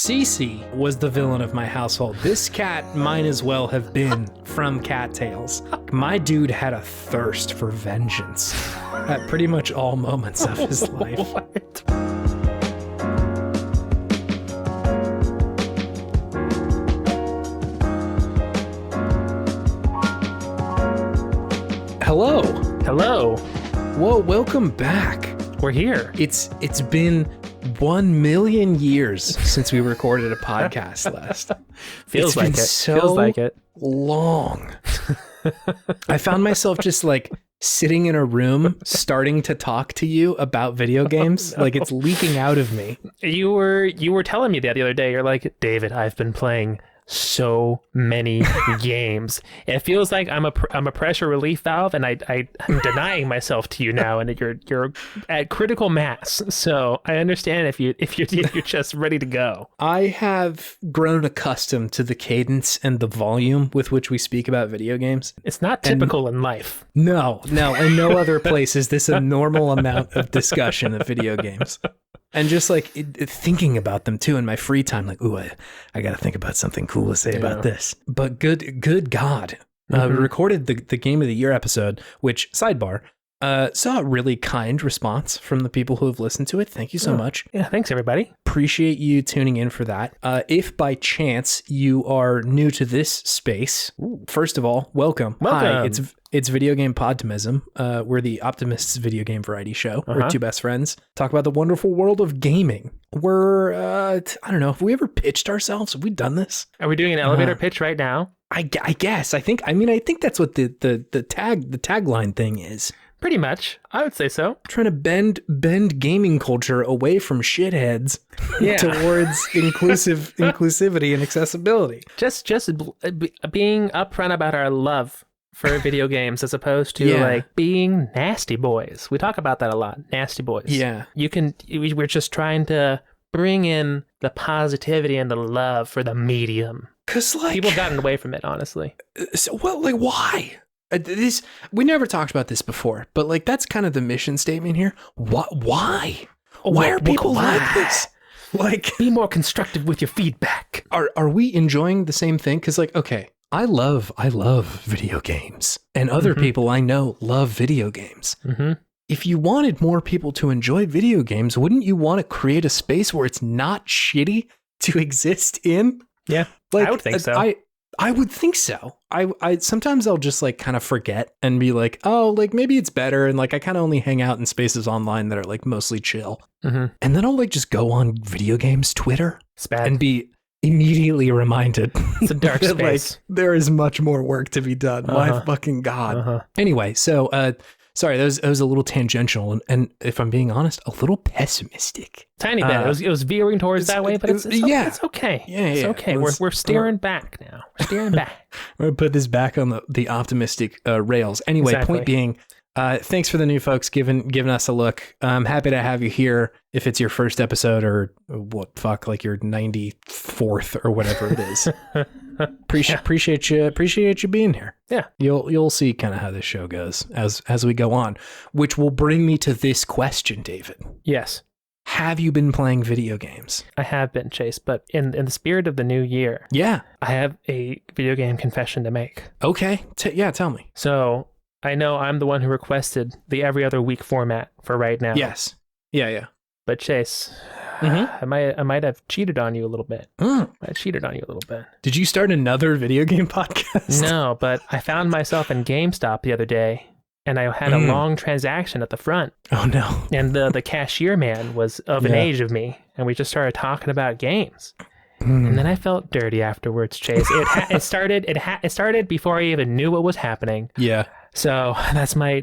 Cece was the villain of my household. This cat might as well have been from Cattails. My dude had a thirst for vengeance at pretty much all moments of his life. What? Hello. Hello. Whoa, welcome back. We're here. It's been 1 million years since we recorded a podcast last. Feels like it. So Feels like it. Long. I found myself just like sitting in a room starting to talk to you about video games. Oh, no. Like it's leaking out of me. You were telling me that the other day. You're like, David, I've been playing so many games. It feels like I'm a pressure relief valve, and I'm denying myself to you now, and you're at critical mass. So I understand if you're just ready to go. I have grown accustomed to the cadence and the volume with which we speak about video games. It's not typical in life. No, in no other place is this a normal amount of discussion of video games. And just like thinking about them too in my free time, like, ooh, I got to think about something cool to say about this. But good God. We recorded the Game of the Year episode, which, sidebar, saw a really kind response from the people who have listened to it. Thank you so much. Yeah, thanks, everybody. Appreciate you tuning in for that. If by chance you are new to this space, first of all, welcome. Hi, it's Video Game Podtimism. We're the Optimists video game variety show. We're two best friends. Talk about the wonderful world of gaming. We're, I don't know, have we ever pitched ourselves? Have we done this? Are we doing an elevator pitch right now? I guess. I think that's what the tagline thing is. Pretty much. I would say so. Trying to bend gaming culture away from shitheads towards inclusivity and accessibility. Just being upfront about our love for video games as opposed to like being nasty boys. We talk about that a lot. Nasty boys. Yeah. We're just trying to bring in the positivity and the love for the medium. 'Cause like people have gotten away from it, honestly. So, well, like why? We never talked about this before, but like that's kind of the mission statement here. Why? Why are people like this? Like, be more constructive with your feedback. Are we enjoying the same thing? Because like, okay, I love video games, and other people I know love video games. If you wanted more people to enjoy video games, wouldn't you want to create a space where it's not shitty to exist in? Yeah, like I would think so. I would think so. I sometimes I'll just like kind of forget and be like, oh, like maybe it's better. And like, I kind of only hang out in spaces online that are like mostly chill. And then I'll like just go on video games Twitter and be immediately reminded it's a dark that space. Like there is much more work to be done. My fucking God. Anyway, so sorry, that was a little tangential and if I'm being honest, a little pessimistic. Tiny bit. It was veering towards that way, but it's okay. Yeah, it's okay. We're steering back now. We're steering back. We're gonna put this back on the optimistic rails. Anyway, Point being, thanks for the new folks giving us a look. I'm happy to have you here. If it's your first episode or like your 94th or whatever it is. Appreciate you being here. Yeah. You'll see kind of how this show goes as we go on, which will bring me to this question, David. Yes. Have you been playing video games? I have been, Chase, but in the spirit of the new year, I have a video game confession to make. Okay. Tell me. So I know I'm the one who requested the every other week format for right now. Yes. Yeah. But Chase, I might have cheated on you a little bit. I cheated on you a little bit. Did you start another video game podcast? No, but I found myself in GameStop the other day, and I had a long transaction at the front. Oh no! And the cashier man was of an age of me, and we just started talking about games. And then I felt dirty afterwards, Chase. It started before I even knew what was happening. Yeah. So that's my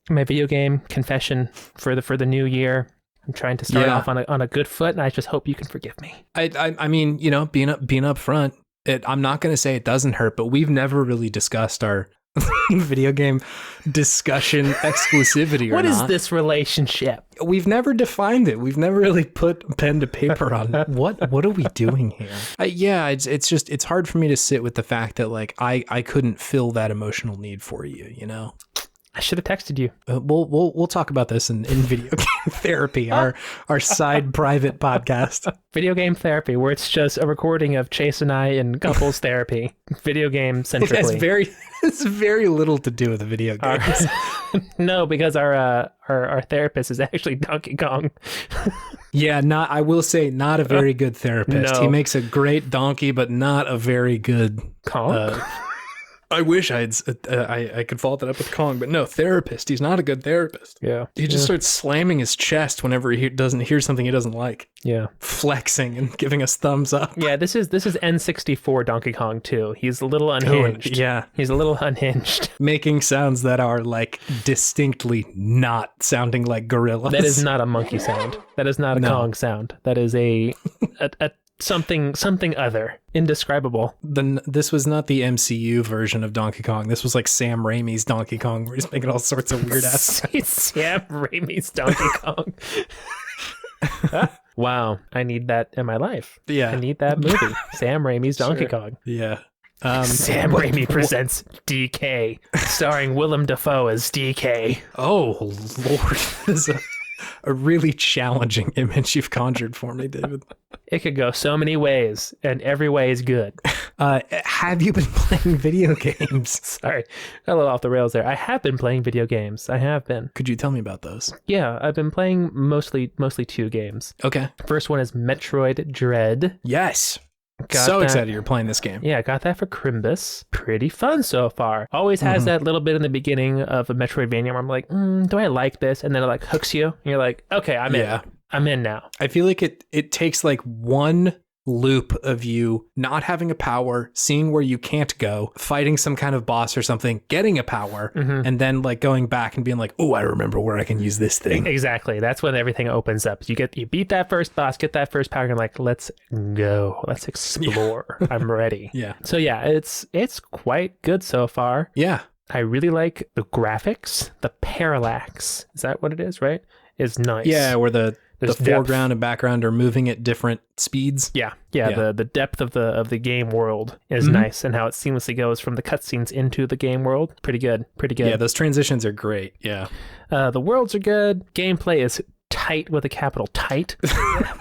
video game confession for the new year. I'm trying to start off on a good foot, and I just hope you can forgive me. I mean, being up front, I'm not going to say it doesn't hurt, but we've never really discussed our video game discussion exclusivity or What not. is this relationship? We've never defined it. We've never really put pen to paper on what are we doing here? It's hard for me to sit with the fact that like I couldn't fill that emotional need for you, you know? I should have texted you. We'll talk about this in video game therapy, our side private podcast. Video game therapy, where it's just a recording of Chase and I in couples therapy, video game centrically. It's very little to do with the video games. No, because our therapist is actually Donkey Kong. Yeah, I will say not a very good therapist. No. He makes a great donkey, but not a very good Kong. I wish I could follow that up with Kong, but no, therapist. He's not a good therapist. Yeah. He just starts slamming his chest whenever he doesn't hear something he doesn't like. Yeah. Flexing and giving us thumbs up. Yeah, this is N64 Donkey Kong too. He's a little unhinged. Yeah. He's a little unhinged. Making sounds that are like distinctly not sounding like gorillas. That is not a monkey sound. That is not a Kong sound. That is a something other, indescribable. This was not the MCU version of Donkey Kong. This was like Sam Raimi's Donkey Kong, where he's making all sorts of weird ass. Sam Raimi's Donkey Kong. Wow, I need that in my life. Yeah, I need that movie. Sam Raimi's Donkey Kong. Yeah. Sam Raimi presents DK, starring Willem Dafoe as DK. Oh Lord, this is a really challenging image you've conjured for me, David. It could go so many ways, and every way is good. Have you been playing video games? Sorry, got a little off the rails there. I have been playing video games. I have been. Could you tell me about those? Yeah, I've been playing mostly 2 games. Okay. First one is Metroid Dread. Yes. Excited you're playing this game. Yeah, I got that for Crimbus. Pretty fun so far. Always has that little bit in the beginning of a Metroidvania where I'm like, do I like this? And then it like hooks you. And you're like, okay, I'm in. I'm in now. I feel like it takes like one loop of you not having a power, seeing where you can't go, fighting some kind of boss or something, getting a power, and then like going back and being like, oh, I remember where I can use this thing. Exactly. That's when everything opens up. You beat that first boss, get that first power, and like, let's go. Let's explore. I'm ready. Yeah. So yeah, it's quite good so far. Yeah. I really like the graphics. The parallax. Is that what it is, right? Is nice. Yeah, where the foreground depth. and background are moving at different speeds. Yeah. The depth of the game world is nice, and how it seamlessly goes from the cutscenes into the game world. Pretty good. Yeah, those transitions are great. Yeah. The worlds are good. Gameplay is tight with a capital tight.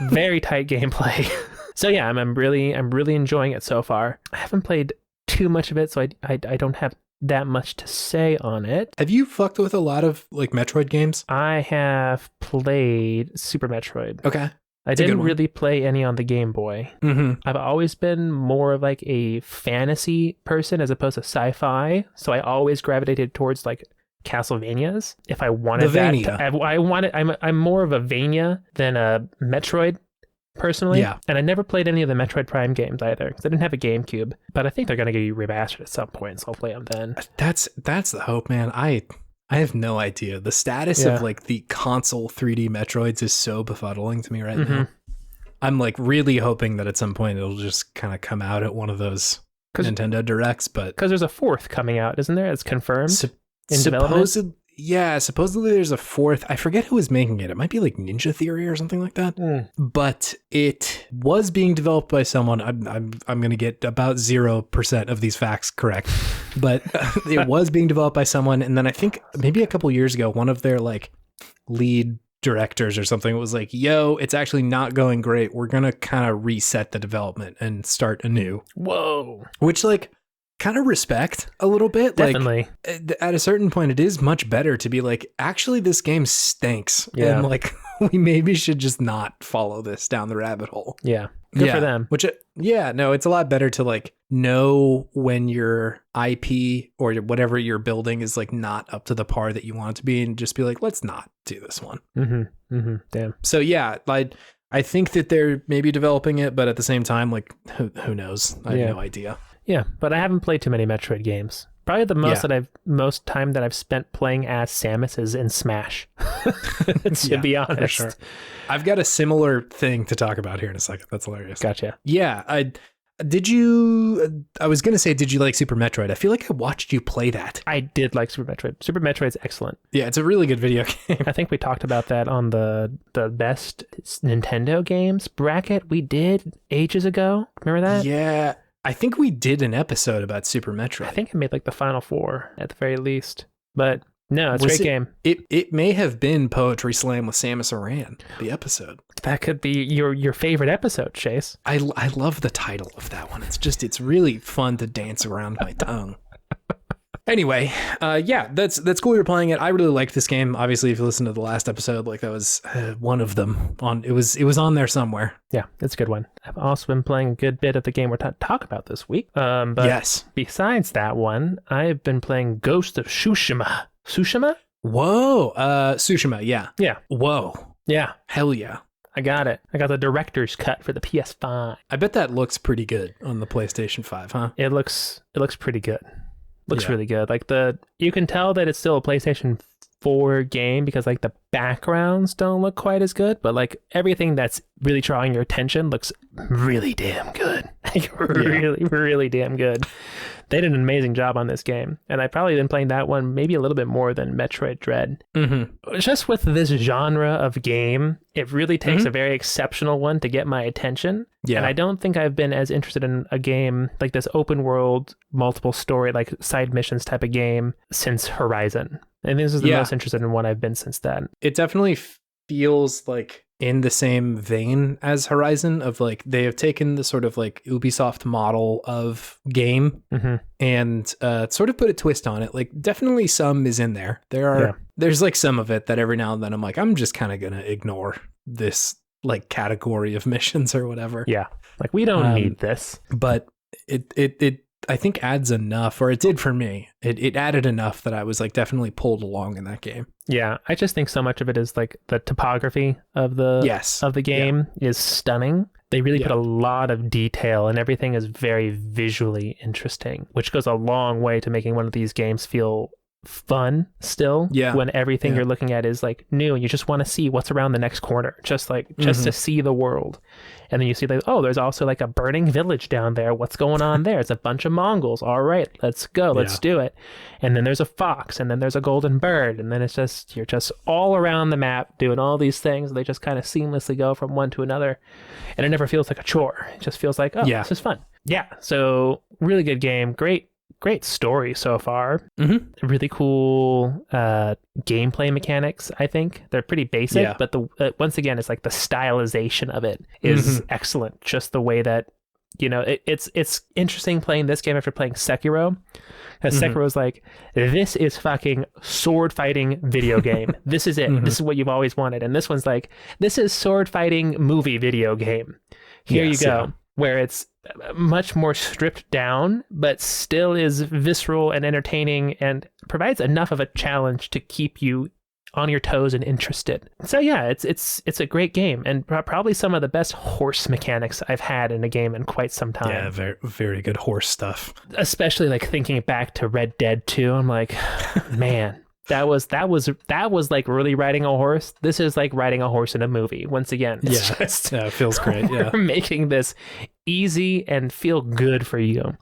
Very tight gameplay. So yeah, I'm really enjoying it so far. I haven't played too much of it, so I don't have that much to say on it. Have you fucked with a lot of like Metroid games? I have played Super Metroid. Okay. I didn't really play any on the Game Boy. I've always been more of like a fantasy person as opposed to sci-fi, so I always gravitated towards like Castlevanias. If I wanted I'm more of a Vania than a Metroid. Personally, and I never played any of the Metroid Prime games either because I didn't have a GameCube. But I think they're going to get remastered at some point, so I'll play them then. That's the hope, man. I have no idea. The status of like the console 3D Metroids is so befuddling to me right now. I'm like really hoping that at some point it'll just kind of come out at one of those Nintendo Directs, but because there's a 4th coming out, isn't there? It's confirmed in development. Yeah, supposedly there's a 4th. I forget who was making it. It might be like Ninja Theory or something like that. But it was being developed by someone. I'm going to get about 0% of these facts correct. But it was being developed by someone. And then I think maybe a couple years ago, one of their like lead directors or something was like, yo, it's actually not going great. We're going to kind of reset the development and start anew. Whoa. Which like kind of respect a little bit. Definitely. Like, at a certain point, it is much better to be like, actually, this game stinks. Yeah. And like, we maybe should just not follow this down the rabbit hole. Yeah. Good for them. Which, it's a lot better to like know when your IP or whatever you're building is like not up to the par that you want it to be, and just be like, let's not do this one. Damn. So yeah, I think that they're maybe developing it, but at the same time, like, who knows? I have no idea. Yeah, but I haven't played too many Metroid games. Probably the most time that I've spent playing as Samus is in Smash. To be honest, for sure. I've got a similar thing to talk about here in a second. That's hilarious. Gotcha. Yeah, I was gonna say, did you like Super Metroid? I feel like I watched you play that. I did like Super Metroid. Super Metroid's excellent. Yeah, it's a really good video game. I think we talked about that on the best Nintendo games bracket we did ages ago. Remember that? Yeah. I think we did an episode about Super Metroid. I think I made like the final 4 at the very least. But No, it's a great game. It may have been Poetry Slam with Samus Aran, the episode. That could be your favorite episode, Chase. I love the title of that one. It's really fun to dance around my tongue. Anyway, yeah, that's cool you're playing it. I really liked this game. Obviously, if you listen to the last episode, like that was one of them. It was on there somewhere. Yeah, it's a good one. I've also been playing a good bit of the game we're to talk about this week. But yes. Besides that one, I've been playing Ghost of Tsushima. Tsushima? Whoa. Tsushima, yeah. Yeah. Whoa. Yeah. Hell yeah. I got it. I got the director's cut for the PS5. I bet that looks pretty good on the PlayStation 5, huh? It looks pretty good. Looks really good. Like you can tell that it's still a PlayStation 4 game because like the backgrounds don't look quite as good, but like everything that's really drawing your attention looks really damn good. Like really, really damn good. They did an amazing job on this game, and I've probably been playing that one maybe a little bit more than Metroid Dread. Mm-hmm. Just with this genre of game, it really takes a very exceptional one to get my attention. Yeah. And I don't think I've been as interested in a game like this open world, multiple story, like side missions type of game since Horizon. And this is the most interested in one I've been since then. It definitely feels like in the same vein as Horizon of like they have taken the sort of like Ubisoft model of game and sort of put a twist on it. Like definitely some is in there. There's like some of it that every now and then I'm like, I'm just kind of going to ignore this like category of missions or whatever. Yeah. Like we don't need this. But it I think adds enough, or it did for me. It added enough that I was like definitely pulled along in that game. Yeah, I just think so much of it is like the topography of the game is stunning. They really put a lot of detail and everything is very visually interesting, which goes a long way to making one of these games feel fun still. Yeah. When everything you're looking at is like new and you just want to see what's around the next corner, just to see the world. And then you see like, oh, there's also like a burning village down there. What's going on there? It's a bunch of Mongols. All right, let's go. Let's do it. And then there's a fox, and then there's a golden bird, and then it's just you're just all around the map doing all these things. They just kind of seamlessly go from one to another, and it never feels like a chore. It just feels like, oh, this is fun. Yeah. So really good game. Great story so far. Really cool gameplay mechanics. I think they're pretty basic, but once again, it's like the stylization of it is excellent. Just the way that it's interesting playing this game after playing Sekiro, because Sekiro's like, this is fucking sword fighting video game. This is it. This is what you've always wanted. And this one's like, this is sword fighting movie video game. Here you go. Yeah. Where it's much more stripped down, but still is visceral and entertaining and provides enough of a challenge to keep you on your toes and interested. So yeah, it's a great game and probably some of the best horse mechanics I've had in a game in quite some time. Yeah, very, very good horse stuff. Especially like thinking back to Red Dead 2, I'm like, man, that was like really riding a horse. This is like riding a horse in a movie. Once again, it's it feels great. Yeah, we're making this easy and feel good for you,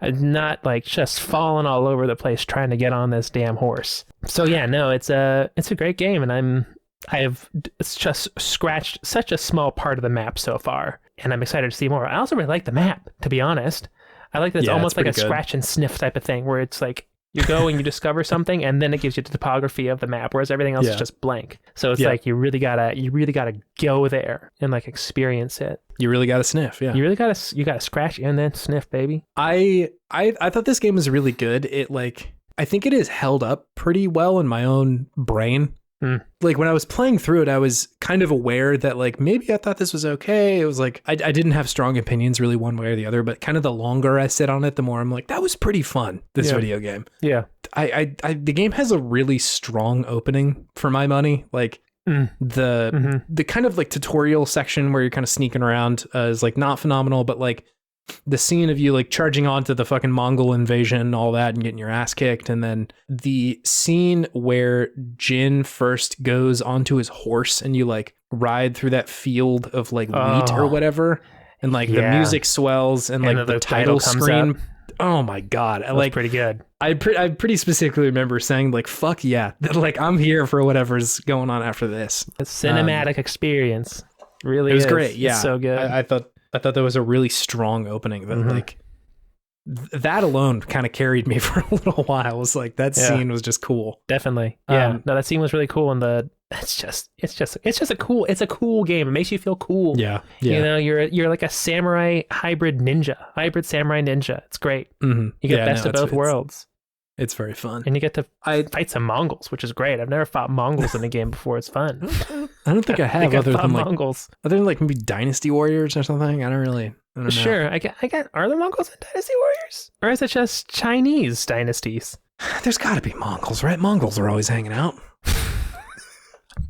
not like just falling all over the place trying to get on this damn horse. So yeah, no, it's a great game, and I've just scratched such a small part of the map so far, and I'm excited to see more. I also really like the map, to be honest. I like that it's almost like a scratch and sniff type of thing, where it's like you go and you discover something, and then it gives you the topography of the map, whereas everything else is just blank. So it's like you really gotta go there and like experience it. You really gotta sniff, yeah. You gotta scratch and then sniff, baby. I thought this game was really good. I think it is held up pretty well in my own brain. Like when I was playing through it, I was kind of aware that like maybe I thought this was okay. It was like I didn't have strong opinions really one way or the other, but kind of the longer I sit on it, the more I'm like, that was pretty fun, this video game. Yeah. The game has a really strong opening for my money. Like the kind of like tutorial section where you're kind of sneaking around is like not phenomenal, but like the scene of you like charging onto the fucking Mongol invasion and all that and getting your ass kicked. And then the scene where Jin first goes onto his horse and you like ride through that field of like wheat or whatever. And like the music swells and like the title screen. Up. Oh my God. That's pretty good. I pretty specifically remember saying like, fuck yeah. Like I'm here for whatever's going on after this. A cinematic experience. Really, it was great. Yeah. It's so good. I thought that was a really strong opening that like that alone kind of carried me for a little while. It was like that scene was just cool. Definitely. Yeah. No, that scene was really cool, and it's a cool game. It makes you feel cool. Yeah. You know, you're like a samurai hybrid samurai ninja. It's great. Mm-hmm. You get best of both worlds. It's very fun. And you get to fight some Mongols, which is great. I've never fought Mongols in a game before. It's fun. I don't think I have, other than Mongols. Other than like maybe Dynasty Warriors or something. I don't know. Sure. I get. Are there Mongols in Dynasty Warriors? Or is it just Chinese dynasties? There's got to be Mongols, right? Mongols are always hanging out.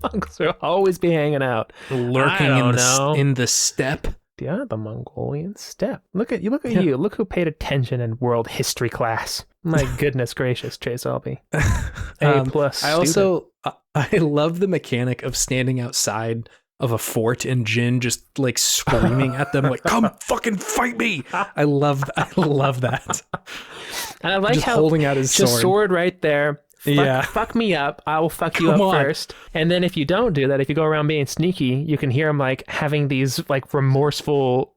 Mongols will always be hanging out. Lurking in the steppe. Yeah, the Mongolian steppe. Look at you. Look who paid attention in world history class. My goodness gracious, Chase Albee. A+. I love the mechanic of standing outside of a fort and Jin just like screaming at them like, come fucking fight me. I love that. And I like just how holding out his sword right there. Fuck me up. I will fuck you up first. And then if you don't do that, if you go around being sneaky, you can hear him like having these like remorseful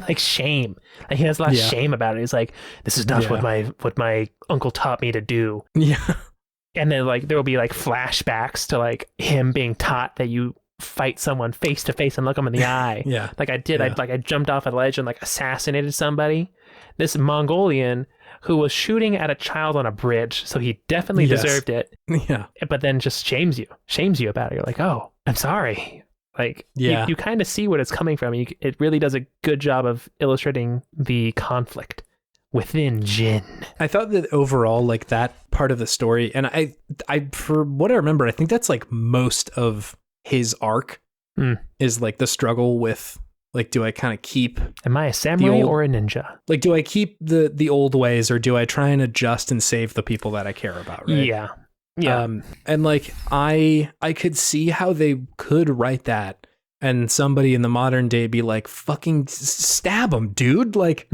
like shame. Like he has a lot of shame about it. He's like, this is not what my uncle taught me to do. Yeah. And then like there will be like flashbacks to like him being taught that you fight someone face to face and look them in the eye. Yeah. Like I did. I jumped off a ledge and like assassinated somebody. This Mongolian who was shooting at a child on a bridge, so he definitely deserved it. Yeah. But then just shames you about it. You're like, oh, I'm sorry. Like, you kind of see what it's coming from. It really does a good job of illustrating the conflict within Jin. I thought that overall, like that part of the story, and I for what I remember, I think that's like most of his arc is like the struggle with like, do I kind of keep... Am I a samurai or a ninja? Like, do I keep the old ways, or do I try and adjust and save the people that I care about, right? Yeah. Yeah. And like, I could see how they could write that and somebody in the modern day be like, fucking stab them, dude. Like,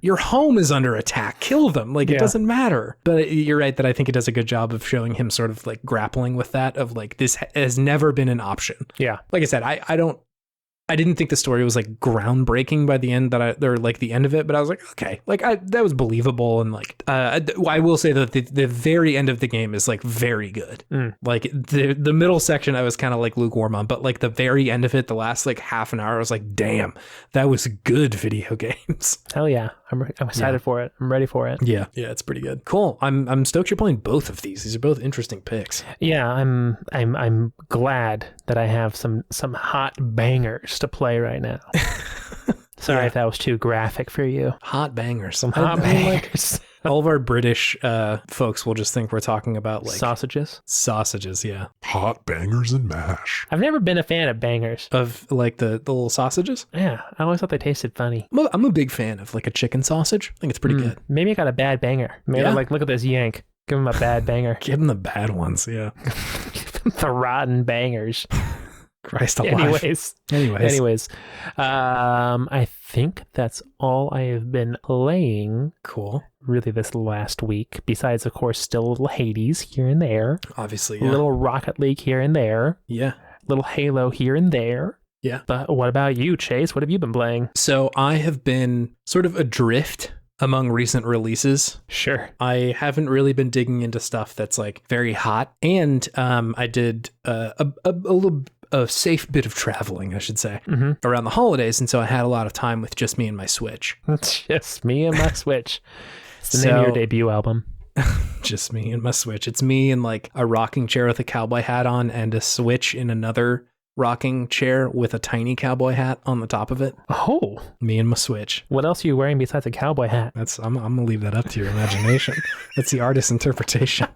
your home is under attack. Kill them. Like, it doesn't matter. But you're right that I think it does a good job of showing him sort of like grappling with that of like, this has never been an option. Yeah. Like I said, I didn't think the story was like groundbreaking by the end or like the end of it, but I was like, okay, like that was believable. And like, I will say that the very end of the game is like very good. Like the middle section, I was kind of like lukewarm on, but like the very end of it, the last like half an hour, I was like, damn, that was good video games. Hell yeah. I'm excited for it. I'm ready for it. Yeah. Yeah. It's pretty good. Cool. I'm stoked you're playing both of these. These are both interesting picks. Yeah. I'm glad that I have some hot bangers to play right now. Sorry if that was too graphic for you. Hot bangers. Some hot bangers. Like, all of our British folks will just think we're talking about like sausages, yeah. Hot bangers and mash. I've never been a fan of bangers. Of like the little sausages? Yeah, I always thought they tasted funny. I'm a big fan of like a chicken sausage. I think it's pretty good. Maybe I got a bad banger. Maybe I'm like, look at this yank. Give him a bad banger. Give him the bad ones, yeah. The rotten bangers. Christ alive. Anyways, I think that's all I have been playing. Cool. Really, this last week. Besides, of course, still a little Hades here and there. Obviously, yeah. A little Rocket League here and there. Yeah. A little Halo here and there. Yeah. But what about you, Chase? What have you been playing? So I have been sort of adrift among recent releases. Sure. I haven't really been digging into stuff that's like very hot. And I did a safe bit of traveling, I should say, around the holidays. And so I had a lot of time with just me and my Switch. Just me and my Switch. It's the name of your debut album. Just me and my Switch. It's me in like a rocking chair with a cowboy hat on and a Switch in another rocking chair with a tiny cowboy hat on the top of it. Oh. Me and my Switch. What else are you wearing besides a cowboy hat? I'm going to leave that up to your imagination. That's the artist's interpretation.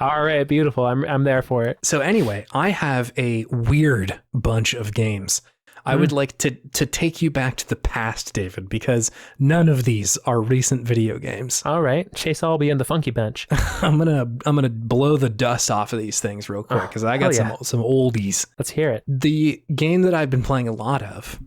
All right, beautiful. I'm there for it. So anyway, I have a weird bunch of games. I would like to take you back to the past, David, because none of these are recent video games. All right, Chase Albee and the Funky Bunch. I'm gonna blow the dust off of these things real quick because I got some oldies. Let's hear it. The game that I've been playing a lot of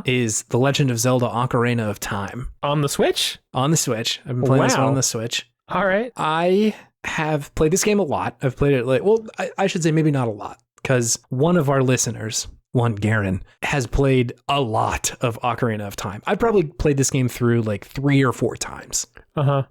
is The Legend of Zelda: Ocarina of Time on the Switch. On the Switch, I've been playing this one on the Switch. All right, I have played this game a lot. I've played it I should say maybe not a lot, because one of our listeners one, Garen, has played a lot of Ocarina of Time. I've probably played this game through like 3 or 4 times.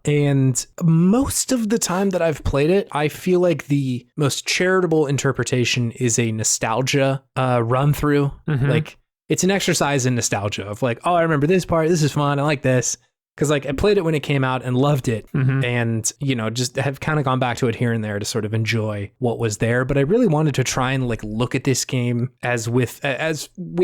And most of the time that I've played it, I feel like the most charitable interpretation is a nostalgia run through. Like, it's an exercise in nostalgia of like, oh, I remember this part. This is fun. I like this. Because like I played it when it came out and loved it, and just have kind of gone back to it here and there to sort of enjoy what was there. But I really wanted to try and like look at this game as with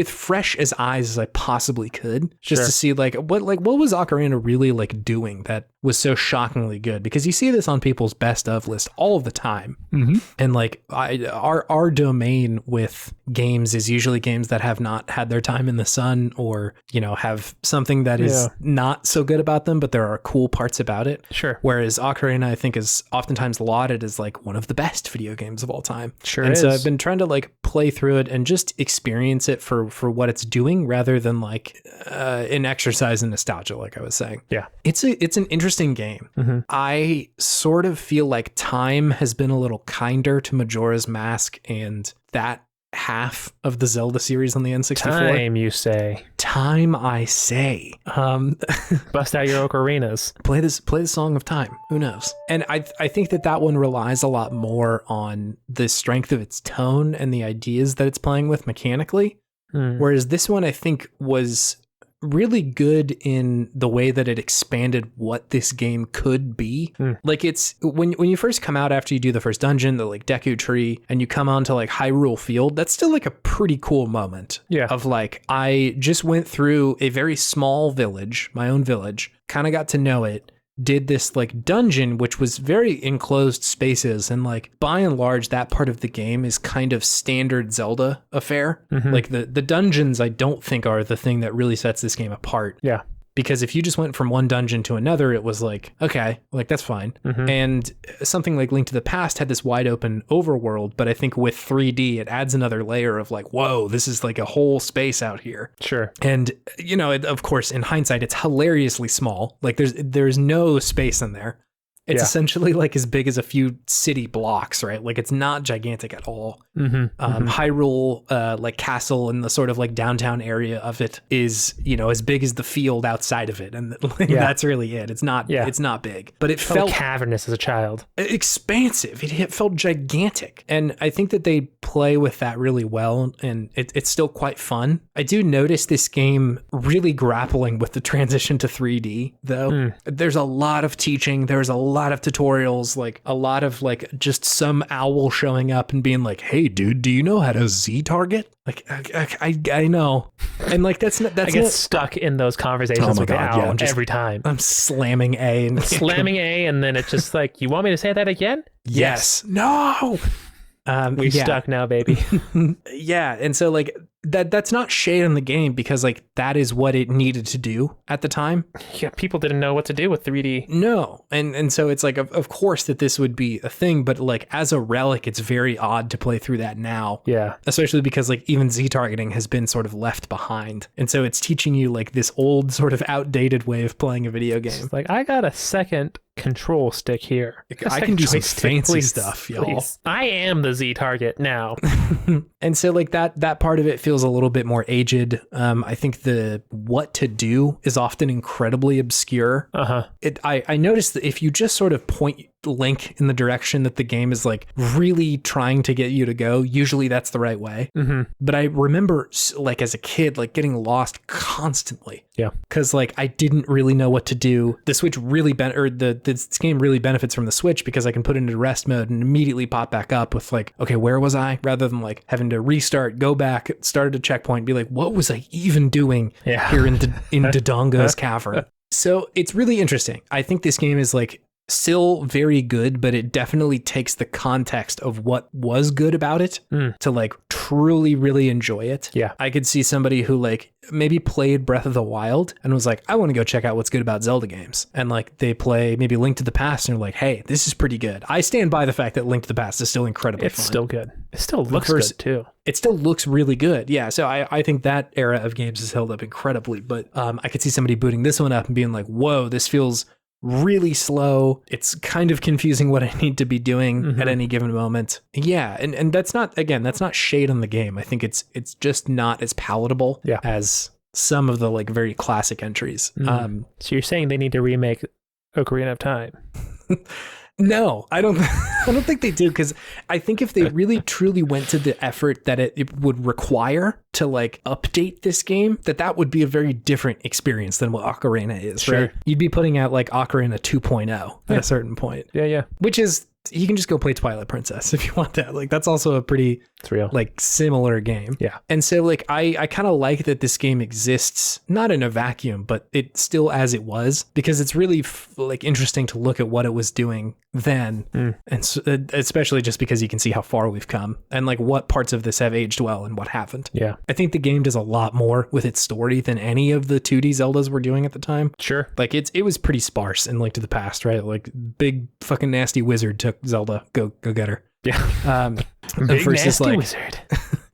fresh as eyes as I possibly could, just to see what was Ocarina really like doing that was so shockingly good. Because you see this on people's best of list all the time, and like our domain with games is usually games that have not had their time in the sun, or have something that is not so good about them, but there are cool parts about it. Sure. Whereas Ocarina, I think, is oftentimes lauded as like one of the best video games of all time. Sure. And so I've been trying to like play through it and just experience it for what it's doing, rather than like an exercise in nostalgia, like I was saying. Yeah. It's an interesting game. I sort of feel like time has been a little kinder to Majora's Mask and that half of the Zelda series on the N64. Time, you say. Time, I say. Bust out your ocarinas. Play the Song of Time. Who knows? And I think that one relies a lot more on the strength of its tone and the ideas that it's playing with mechanically. Whereas this one, I think, was really good in the way that it expanded what this game could be. Like, it's when you first come out after you do the first dungeon, the like Deku Tree, and you come onto like Hyrule Field, that's still like a pretty cool moment. Of like, I just went through a very small village, my own village, kind of got to know it, did this like dungeon, which was very enclosed spaces, and like by and large that part of the game is kind of standard Zelda affair. Like the dungeons I don't think are the thing that really sets this game apart. Because if you just went from one dungeon to another, it was like, okay, like that's fine. And something like Link to the Past had this wide open overworld, but I think with 3D, it adds another layer of like, whoa, this is like a whole space out here. Sure. And, of course, in hindsight, it's hilariously small. Like there's no space in there. It's essentially like as big as a few city blocks, right? Like it's not gigantic at all. Hyrule, like castle and the sort of like downtown area of it is, as big as the field outside of it. And that's really it. It's not big, but it felt cavernous as a child. Expansive. It felt gigantic. And I think that they play with that really well. And it's still quite fun. I do notice this game really grappling with the transition to 3D though. There's a lot of teaching. There's a lot of tutorials, like a lot of like just some owl showing up and being like, hey dude, do you know how to Z target? Like I know. And like I get stuck in those conversations with the owl every time. I'm slamming A and slamming A, and then it's just like, you want me to say that again? Yes. No. We're stuck now, baby. And so like that's not shade on the game, because like that is what it needed to do at the time. Yeah, people didn't know what to do with 3D. No. And so it's like, of course that this would be a thing, but like as a relic, it's very odd to play through that now. Yeah. Especially because like even Z targeting has been sort of left behind. And so it's teaching you like this old sort of outdated way of playing a video game. It's like, I got a second control stick here. I can do some fancy stuff, y'all. I am the Z target now. And so like that part of it feels a little bit more aged. I think the what to do is often incredibly obscure. I noticed that if you just sort of point Link in the direction that the game is like really trying to get you to go, usually that's the right way. But I remember like as a kid, like getting lost constantly. Yeah. Cause like I didn't really know what to do. The Switch really this game really benefits from the Switch, because I can put it into rest mode and immediately pop back up with like, okay, where was I? Rather than like having to restart, go back, start at a checkpoint, be like, what was I even doing here in Dodongo's cavern? So it's really interesting. I think this game is like still very good, but it definitely takes the context of what was good about it to like truly, really enjoy it. Yeah. I could see somebody who like maybe played Breath of the Wild and was like, I want to go check out what's good about Zelda games. And like they play maybe Link to the Past and are like, hey, this is pretty good. I stand by the fact that Link to the Past is still incredibly fun. It's still good. It still looks good too. It still looks really good. Yeah. So I think that era of games has held up incredibly, but I could see somebody booting this one up and being like, whoa, this feels really slow. It's kind of confusing what I need to be doing at any given moment. Yeah, and that's not, again, that's not shade on the game. I think it's just not as palatable as some of the like very classic entries. So you're saying they need to remake Ocarina of Time? No, I don't think they do, because I think if they really truly went to the effort that it would require to like update this game, that would be a very different experience than what Ocarina is. Sure. Right? You'd be putting out like Ocarina 2.0 at a certain point. Yeah. Which is, you can just go play Twilight Princess if you want that. Like that's also a pretty like similar game. Yeah. And so like I kind of like that this game exists not in a vacuum, but it still as it was, because it's really like interesting to look at what it was doing then, and so, especially just because you can see how far we've come and like what parts of this have aged well and what haven't. Yeah. I think the game does a lot more with its story than any of the 2D Zeldas were doing at the time. Sure. Like it was pretty sparse in Link to the Past, right? Like big fucking nasty wizard took Zelda, go get her. Yeah. Big versus nasty like wizard.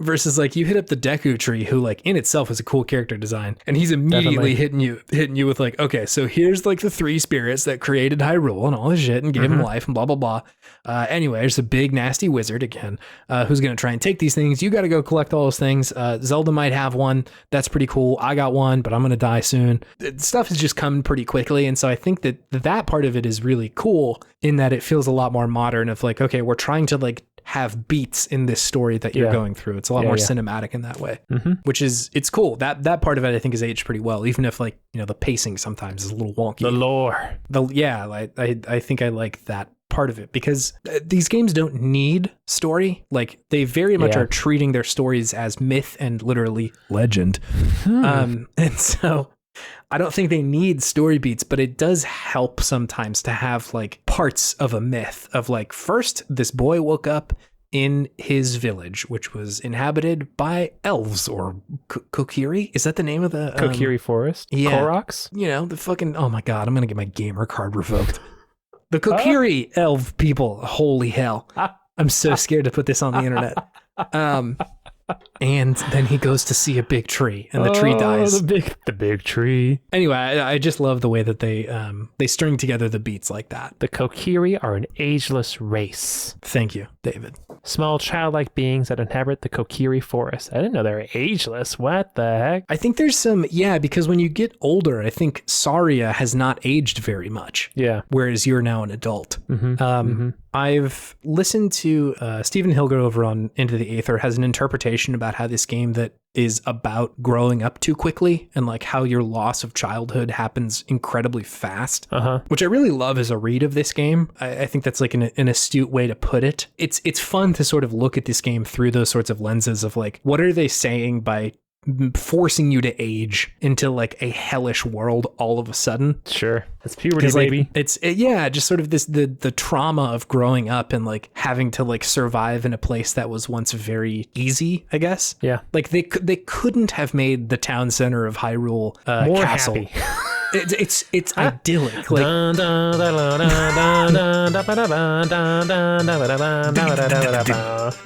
versus like you hit up the Deku tree, who like in itself is a cool character design, and he's immediately hitting you with like, okay, so here's like the 3 spirits that created Hyrule and all this shit and gave him life and blah blah blah. Anyway, there's a big nasty wizard again, who's gonna try and take these things. You got to go collect all those things. Zelda might have one. That's pretty cool. I got one, but I'm gonna die soon. Stuff is just coming pretty quickly, and so I think that part of it is really cool in that it feels a lot more modern. Of like, okay, we're trying to like have beats in this story that you're going through. It's a lot more cinematic in that way, which is, it's cool. That part of it I think is aged pretty well, even if like, you know, the pacing sometimes is a little wonky. The lore. I think I like that part of it, because these games don't need story. Like they very much are treating their stories as myth and literally legend. And so I don't think they need story beats, but it does help sometimes to have like parts of a myth of like, first this boy woke up in his village, which was inhabited by elves or Kokiri. Is that the name of the Kokiri forest? Yeah. Koroks? You know, the fucking, oh my God, I'm going to get my gamer card revoked. The Kokiri elf people. Holy hell. I'm so scared to put this on the internet. And then he goes to see a big tree, and the tree dies. The big tree. Anyway, I just love the way that they string together the beats like that. The Kokiri are an ageless race. Thank you, David. Small childlike beings that inhabit the Kokiri forest. I didn't know they were ageless. What the heck? I think there's some, because when you get older, I think Saria has not aged very much. Yeah. Whereas you're now an adult. I've listened to Stephen Hilger over on Into the Aether has an interpretation about how this game that is about growing up too quickly and like how your loss of childhood happens incredibly fast, which I really love as a read of this game. I think that's like an astute way to put it. It's fun to sort of look at this game through those sorts of lenses of like, what are they saying by forcing you to age into like a hellish world all of a sudden? Sure. It's puberty, baby. Like, just sort of this, the trauma of growing up and like having to like survive in a place that was once very easy, I guess. Yeah. Like they couldn't have made the town center of Hyrule more castle. Happy. It's idyllic. Like, and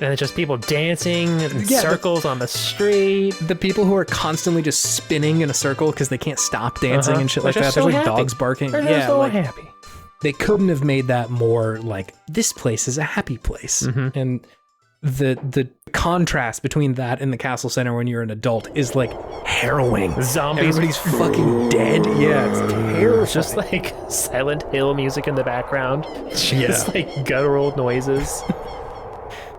it's just people dancing in circles on the street. The people who are constantly just spinning in a circle because they can't stop dancing and shit like that. There's like dogs barking. They're so happy. They couldn't have made that more like, this place is a happy place. And the contrast between that and the castle center when you're an adult is like harrowing. Zombies. Everybody's fucking dead. Yeah, it's terrible. Just like Silent Hill music in the background. Just like guttural noises.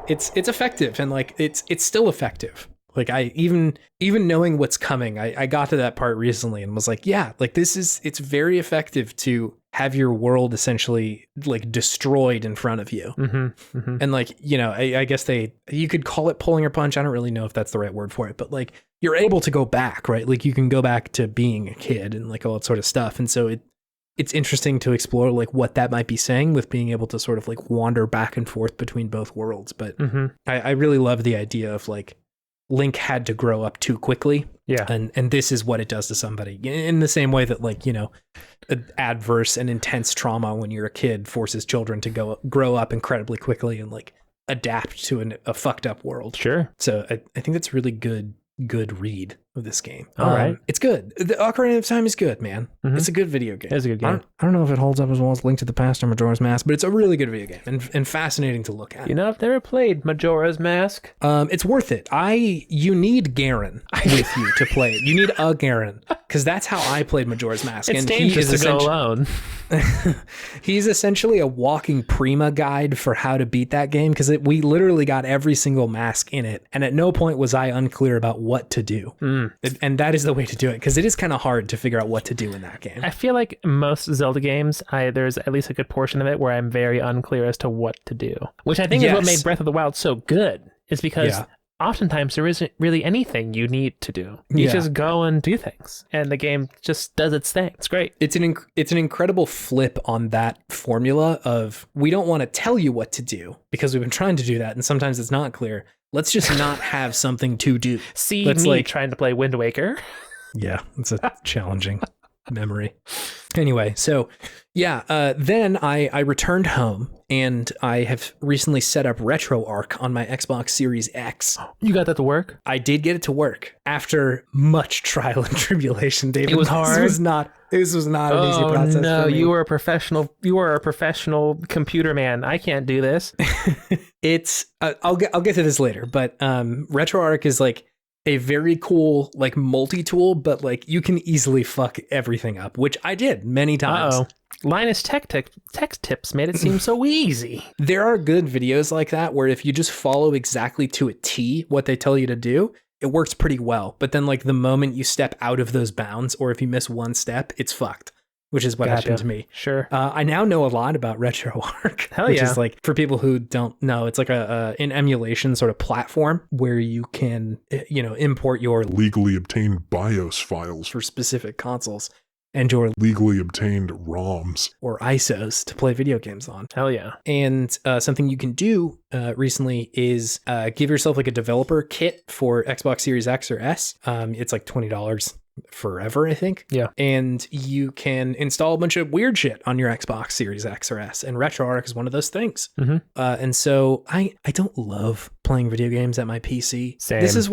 It's effective, and like it's still effective. Like I even knowing what's coming, I got to that part recently and was like, yeah, like it's very effective to have your world essentially like destroyed in front of you. And like, you know, I guess you could call it pulling your punch. I don't really know if that's the right word for it, but like you're able to go back, right? Like you can go back to being a kid and like all that sort of stuff. And so it's interesting to explore like what that might be saying with being able to sort of like wander back and forth between both worlds. But I really love the idea of like Link had to grow up too quickly. Yeah. And this is what it does to somebody, in the same way that like, you know, adverse and intense trauma when you're a kid forces children to grow up incredibly quickly and like adapt to a fucked up world. Sure. So I think that's really good read. of this game. All right. It's good. The Ocarina of Time is good, man. Mm-hmm. It's a good video game. It's a good game. I don't know if it holds up as well as Link to the Past or Majora's Mask, but it's a really good video game and fascinating to look at. You know, I've never played Majora's Mask. It's worth it. You need Garen with you to play it. You need a Garen, because that's how I played Majora's Mask. It's dangerous to go alone. He's essentially a walking Prima guide for how to beat that game, because we literally got every single mask in it, and at no point was I unclear about what to do. And that is the way to do it, because it is kind of hard to figure out what to do in that game. I feel like most Zelda games, there's at least a good portion of it where I'm very unclear as to what to do, which I think is what made Breath of the Wild so good, is because oftentimes there isn't really anything you need to do. You just go and do things, and the game just does its thing. It's great. It's an incredible flip on that formula of, we don't want to tell you what to do because we've been trying to do that, and sometimes it's not clear. Let's just not have something to do. See me trying to play Wind Waker. Yeah, it's a challenging memory. Anyway, so then I returned home, and I have recently set up RetroArch on my Xbox Series X. You got that to work? I did get it to work after much trial and tribulation, David. It was hard. This was not an easy process. No, for me. You were a professional computer man. I can't do this. It's I'll get to this later, but RetroArch is like a very cool like multi-tool, but like you can easily fuck everything up, which I did many times. Uh-oh. Linus Tech Tips made it seem so easy. There are good videos like that where if you just follow exactly to a T what they tell you to do, it works pretty well. But then like the moment you step out of those bounds, or if you miss one step, it's fucked. Which is what happened to me. Sure. I now know a lot about RetroArch. Hell which yeah. is like, for people who don't know, it's like an emulation sort of platform where you can, import your legally obtained BIOS files for specific consoles and your legally obtained ROMs or ISOs to play video games on. Hell yeah. And something you can do recently is give yourself like a developer kit for Xbox Series X or S. It's like $20 forever, I think. Yeah. And you can install a bunch of weird shit on your Xbox Series X or S, and RetroArch is one of those things. Mm-hmm. And so I don't love playing video games at my PC. Same. This is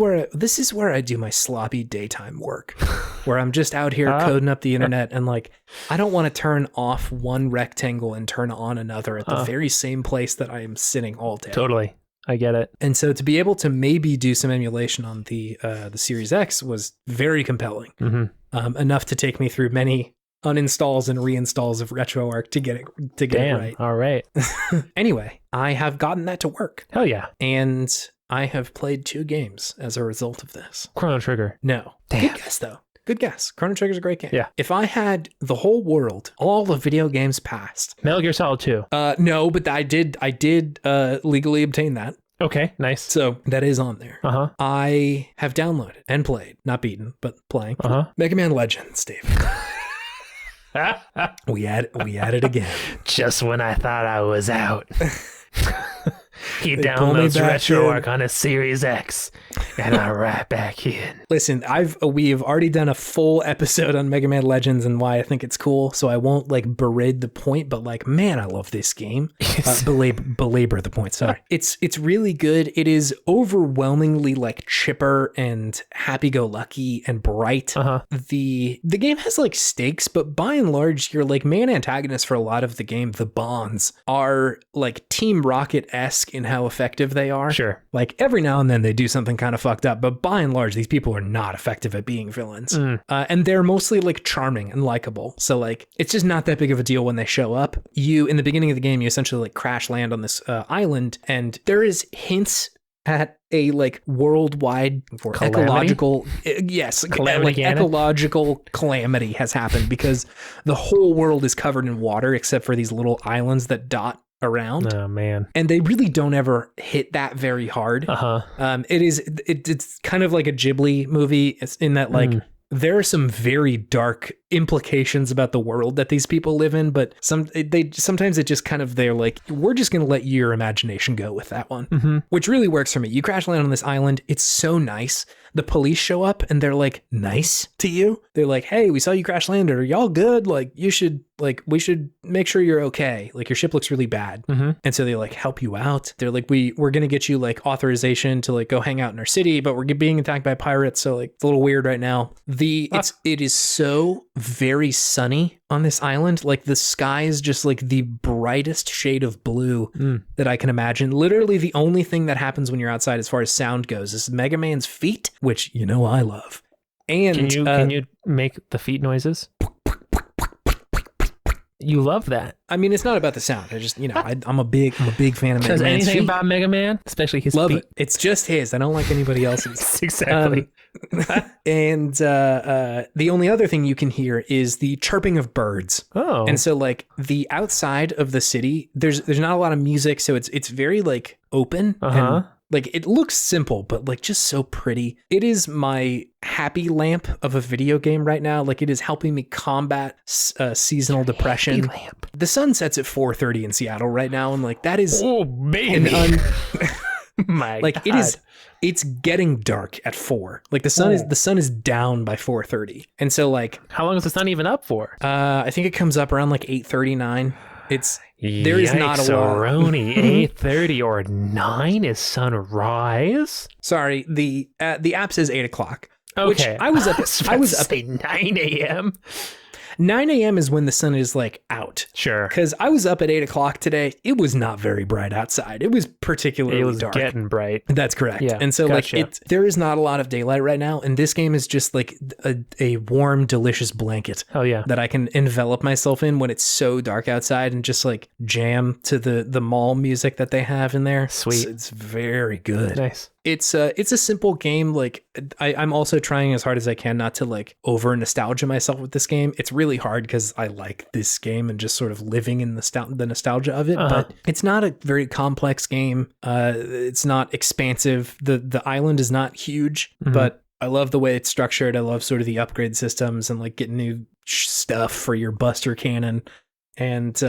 where I do my sloppy daytime work, where I'm just out here coding up the internet, and like I don't want to turn off one rectangle and turn on another at the very same place that I am sitting all day. Totally. I get it. And so to be able to maybe do some emulation on the Series X was very compelling. Mm-hmm. Enough to take me through many uninstalls and reinstalls of RetroArch to get it right. All right. Anyway, I have gotten that to work. Hell yeah. And I have played 2 games as a result of this. Chrono Trigger. No. Damn. Good guess, though. Good guess. Chrono Trigger's a great game. Yeah. If I had the whole world, all the video games past. Metal Gear Solid 2. No, but I did legally obtain that. Okay, nice. So that is on there. Uh-huh. I have downloaded and played, not beaten, but playing. Uh-huh. Megaman Legends, David. we at it again. Just when I thought I was out. He downloads RetroArch on a Series X, and I'm right back in. Listen, we have already done a full episode on Mega Man Legends and why I think it's cool, so I won't like berate the point, but like, man, I love this game. Belabor the point. Sorry. It's really good. It is overwhelmingly like chipper and happy-go-lucky and bright. Uh-huh. The game has like stakes, but by and large, your like main antagonist for a lot of the game, the Bonds, are like Team Rocket-esque in how effective they are. Sure. Like every now and then they do something kind of fucked up, but by and large, these people are not effective at being villains. And they're mostly like charming and likable. So like, it's just not that big of a deal when they show up. In the beginning of the game, you essentially like crash land on this island, and there is hints at a like worldwide ecological ecological calamity has happened, because the whole world is covered in water except for these little islands that dot around. Oh man. And they really don't ever hit that very hard. It's kind of like a Ghibli movie. It's in that like there are some very dark implications about the world that these people live in, but sometimes it just kind of, they're like, we're just going to let your imagination go with that one, which really works for me. You crash land on this island. It's so nice. the police show up and they're like nice to you. They're like, hey, we saw you crash landed. Are y'all good? Like we should make sure you're okay. Like your ship looks really bad. And so they like help you out. They're like, we're going to get you like authorization to like go hang out in our city, but we're being attacked by pirates. So like it's a little weird right now. It is so very sunny on this island. Like the sky is just like the brightest shade of blue that I can imagine. Literally the only thing that happens when you're outside as far as sound goes is Mega Man's feet, which you know I love. And can you make the feet noises? You love that. I mean, it's not about the sound. I just, I'm a big fan of Mega Man's Does anything feet. about Mega Man, especially his Love feet? it. It's just his. I don't like anybody else's. Exactly. And the only other thing you can hear is the chirping of birds. Oh. And so like the outside of the city, there's not a lot of music, so it's very like open. And like it looks simple, but like just so pretty. It is my happy lamp of a video game right now. Like it is helping me combat seasonal depression. Happy lamp. The sun sets at 4:30 in Seattle right now, and like that is my like God. it's getting dark at 4. Like the sun is down by 4:30, and so like how long is the sun even up for? I think it comes up around like 8:39. There is not a lot. 8:30 or 9 is sunrise. Sorry, the app says 8 o'clock. Okay, Which I was up. I was up at 9 a.m. 9 a.m. is when the sun is like out. Sure. Because I was up at 8 o'clock today. It was not very bright outside. It was particularly dark. Getting bright. That's correct. Yeah, and so gotcha. like there is not a lot of daylight right now. And this game is just like a warm, delicious blanket. Oh yeah. That I can envelop myself in when it's so dark outside and just like jam to the mall music that they have in there. Sweet. It's very good. Nice. It's a simple game. Like I'm also trying as hard as I can not to like over nostalgia myself with this game. It's really hard because I like this game and just sort of living in the nostalgia of it. But it's not a very complex game. It's not expansive. The island is not huge, but I love the way it's structured. I love sort of the upgrade systems and like getting new stuff for your Buster Cannon and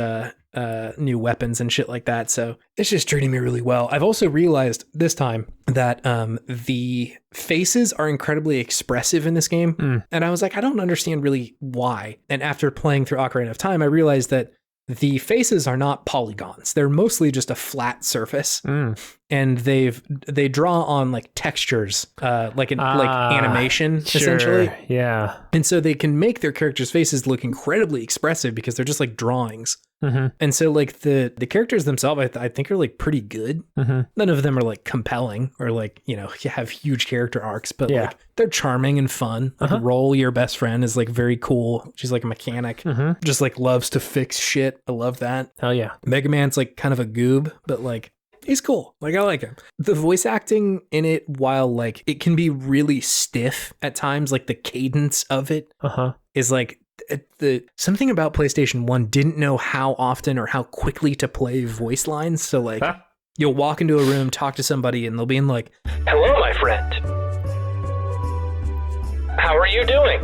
new weapons and shit like that. So it's just treating me really well. I've also realized this time that the faces are incredibly expressive in this game. And I was like, I don't understand really why. And after playing through Ocarina of Time, I realized that the faces are not polygons. They're mostly just a flat surface. And they draw on like textures, like animation, essentially. Yeah. And so they can make their characters' faces look incredibly expressive because they're just like drawings. And so like the characters themselves, I think are like pretty good. None of them are like compelling or like, have huge character arcs, but like they're charming and fun. Like Roll, your best friend, is like very cool. She's like a mechanic, just like loves to fix shit. I love that. Hell yeah. Mega Man's like kind of a goob, but like he's cool. Like I like him. The voice acting in it, while like it can be really stiff at times, like the cadence of it is like something about PlayStation 1 didn't know how often or how quickly to play voice lines. So like you'll walk into a room, talk to somebody, and they'll be in like, "Hello, my friend. How are you doing?"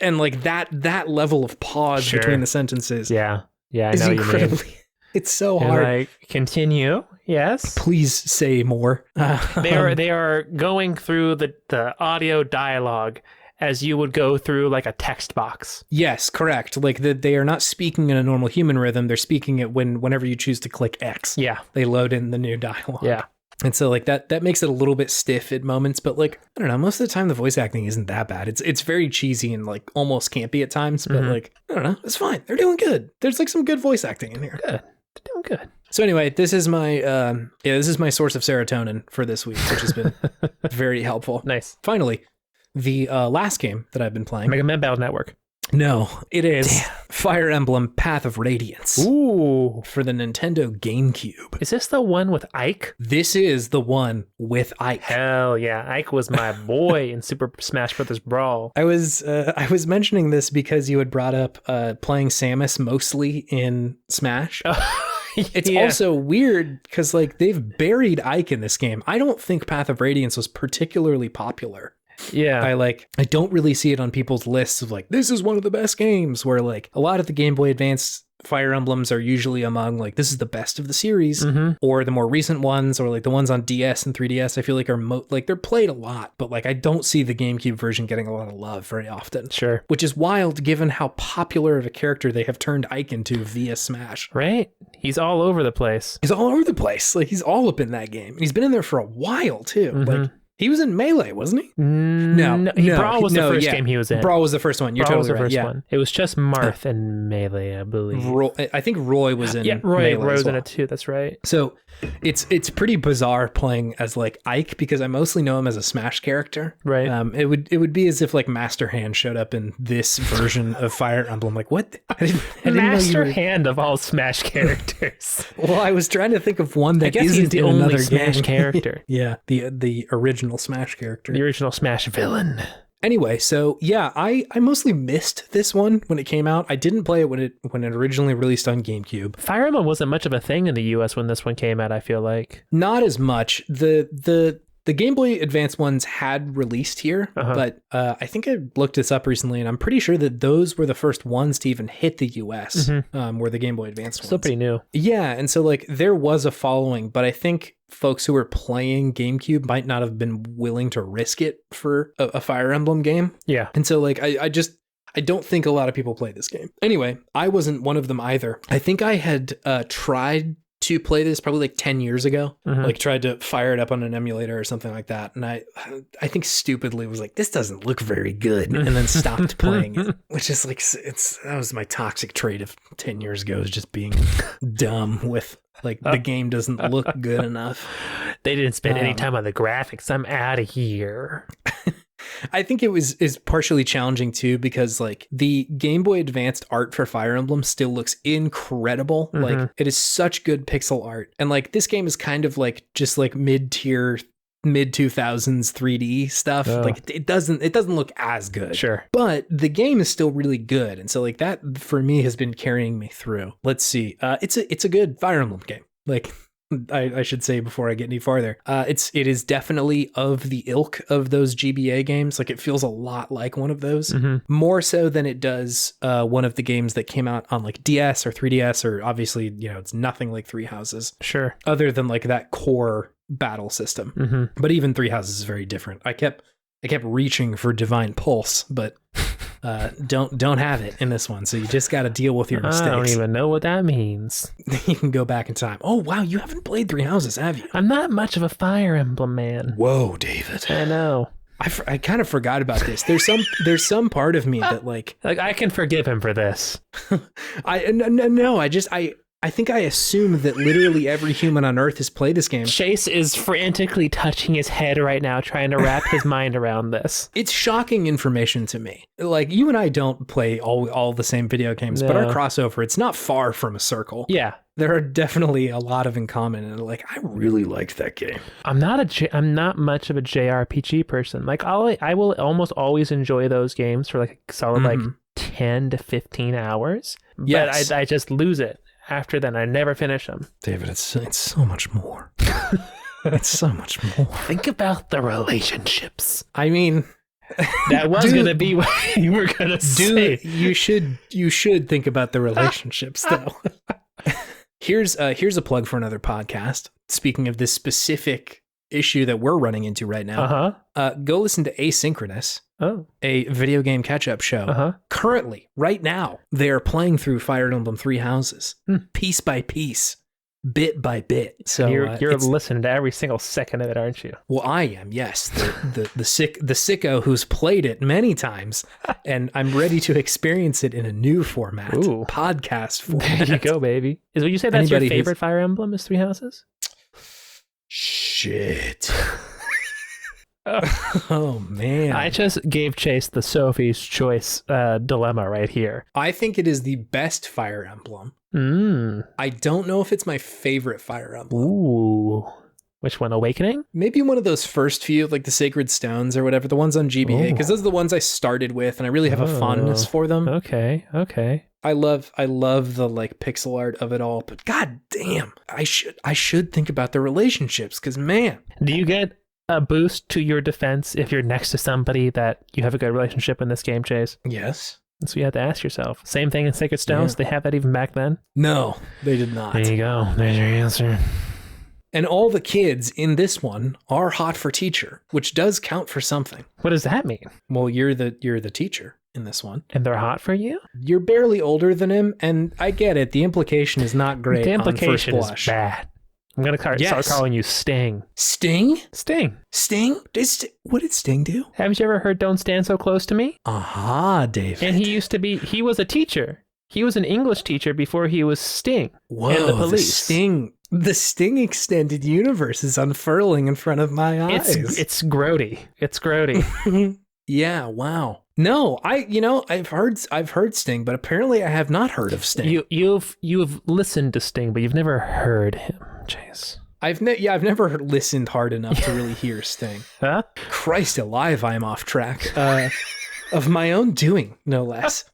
And like that level of pause between the sentences. Yeah. I is know incredibly. You mean. It's so And hard. like, continue. Yes. Please say more. They are going through the audio dialogue as you would go through like a text box. Yes, correct. Like they are not speaking in a normal human rhythm. They're speaking it whenever you choose to click X. Yeah. They load in the new dialogue. Yeah. And so like that makes it a little bit stiff at moments, but like, I don't know, most of the time the voice acting isn't that bad. It's very cheesy and like almost campy at times, but like, I don't know, it's fine. They're doing good. There's like some good voice acting in here. Good. They're doing good. So anyway, this is my source of serotonin for this week, which has been very helpful. Nice. Finally, the last game that I've been playing. Mega Man Battle Network. No, it is Fire Emblem Path of Radiance. Ooh. For the Nintendo GameCube. Is this the one with Ike? This is the one with Ike. Hell yeah. Ike was my boy in Super Smash Bros. Brawl. I was mentioning this because you had brought up playing Samus mostly in Smash. It's also weird because like they've buried Ike in this game. I don't think Path of Radiance was particularly popular. Yeah. I don't really see it on people's lists of like, this is one of the best games, where like a lot of the Game Boy Advance Fire Emblems are usually among like, this is the best of the series, or the more recent ones, or like the ones on DS and 3DS, I feel like are like they're played a lot, but like I don't see the GameCube version getting a lot of love very often. Sure. Which is wild given how popular of a character they have turned Ike into via Smash. Right? He's all over the place. He's all over the place. Like, he's all up in that game. And he's been in there for a while, too. Like, he was in Melee, wasn't he? No. Brawl was the first game he was in. Brawl was the first one. You're Brawl totally was the right. first one. It was just Marth and Melee, I believe. I think Roy was in Roy Melee was well. in it too. That's right. So it's pretty bizarre playing as like Ike because I mostly know him as a Smash character. Right. It would be as if like Master Hand showed up in this version of Fire Emblem. Like, what? I didn't Master Hand of all Smash characters. Well, I was trying to think of one that isn't isn't the in only another Smash game. character. Yeah, the original Smash character. The original Smash villain. Anyway, so yeah, I mostly missed this one when it came out. I didn't play it when it originally released on GameCube. Fire Emblem wasn't much of a thing in the US when this one came out, I feel like. Not as much. The Game Boy Advance ones had released here, but I think I looked this up recently, and I'm pretty sure that those were the first ones to even hit the US, were the Game Boy Advance ones. Still pretty new. Yeah, and so like there was a following, but I think folks who were playing GameCube might not have been willing to risk it for a Fire Emblem game. Yeah. And so like I don't think a lot of people play this game. Anyway, I wasn't one of them either. I think I had tried to play this probably like 10 years ago, like tried to fire it up on an emulator or something like that. And I think stupidly was like, this doesn't look very good. And then stopped playing it, which is like, that was my toxic trait of 10 years ago, is just being dumb with like the game doesn't look good enough. They didn't spend any time on the graphics. I'm out of here. I think it is partially challenging too, because like the Game Boy Advanced art for Fire Emblem still looks incredible. Like it is such good pixel art. And like this game is kind of like just like mid-tier, mid-2000s 3D stuff. Like it doesn't look as good. Sure. But the game is still really good. And so like that for me has been carrying me through. Let's see. It's a good Fire Emblem game. Like I should say before I get any farther, it is definitely of the ilk of those GBA games. Like it feels a lot like one of those, more so than it does one of the games that came out on like DS or 3DS, or obviously, you know, it's nothing like Three Houses. Sure. Other than like that core battle system. But even Three Houses is very different. I kept reaching for Divine Pulse, but don't have it in this one, so you just got to deal with your mistakes. I don't even know what that means. You can go back in time. Oh wow, you haven't played Three Houses, have you? I'm not much of a Fire Emblem man. Whoa, David. I know. I kind of forgot about this. There's some part of me that like I can forgive him for this. I think I assume that literally every human on Earth has played this game. Chase is frantically touching his head right now, trying to wrap his mind around this. It's shocking information to me. Like, you and I don't play all the same video games, but our crossover, it's not far from a circle. Yeah. There are definitely a lot of in common, and like, I really liked that game. I'm not much of a JRPG person. Like, I will almost always enjoy those games for like a solid like 10 to 15 hours. Yes. But I just lose it. After then, I never finish them. David, it's so much more. It's so much more. Think about the relationships. I mean, that was going to be what you were going to say. You should think about the relationships, though. Here's a plug for another podcast. Speaking of this specific issue that we're running into right now, go listen to Asynchronous. A video game catch-up show. Currently, right now, they are playing through Fire Emblem Three Houses, piece by piece, bit by bit. So you're listening to every single second of it, aren't you? Well, I am. Yes, the sicko who's played it many times, and I'm ready to experience it in a new format, podcast format. There you go, baby. Would you say that's your favorite Fire Emblem? Is Three Houses? Shit. Oh man, I just gave Chase the Sophie's Choice dilemma right here. I think it is the best Fire Emblem. I don't know if it's my favorite Fire Emblem. Ooh, which one? Awakening? Maybe one of those first few, like the Sacred Stones or whatever, the ones on GBA, because those are the ones I started with, and I really have a fondness for them. Okay. I love the like pixel art of it all, but god damn, I should think about the relationships, because man, do you get a boost to your defense if you're next to somebody that you have a good relationship in this game, Chase? Yes. That's what you have to ask yourself. Same thing in Sacred Stones. Yeah. They have that even back then? No, they did not. There you go. There's your answer. And all the kids in this one are hot for teacher, which does count for something. What does that mean? Well, you're the teacher in this one. And they're hot for you? You're barely older than him, and I get it. The implication is not great. The implication on first is blush. bad. I'm going to start calling you Sting. Sting? Sting. Sting? What did Sting do? Haven't you ever heard Don't Stand So Close to Me? Aha, David. And he was a teacher. He was an English teacher before he was Sting. Whoa, and the police. The Sting extended universe is unfurling in front of my eyes. It's grody. It's grody. Yeah, wow. No, I've heard Sting, but apparently I have not heard of Sting. You've listened to Sting, but you've never heard him, Chase. I've never listened hard enough to really hear Sting. Huh? Christ alive, I'm off track. Of my own doing, no less.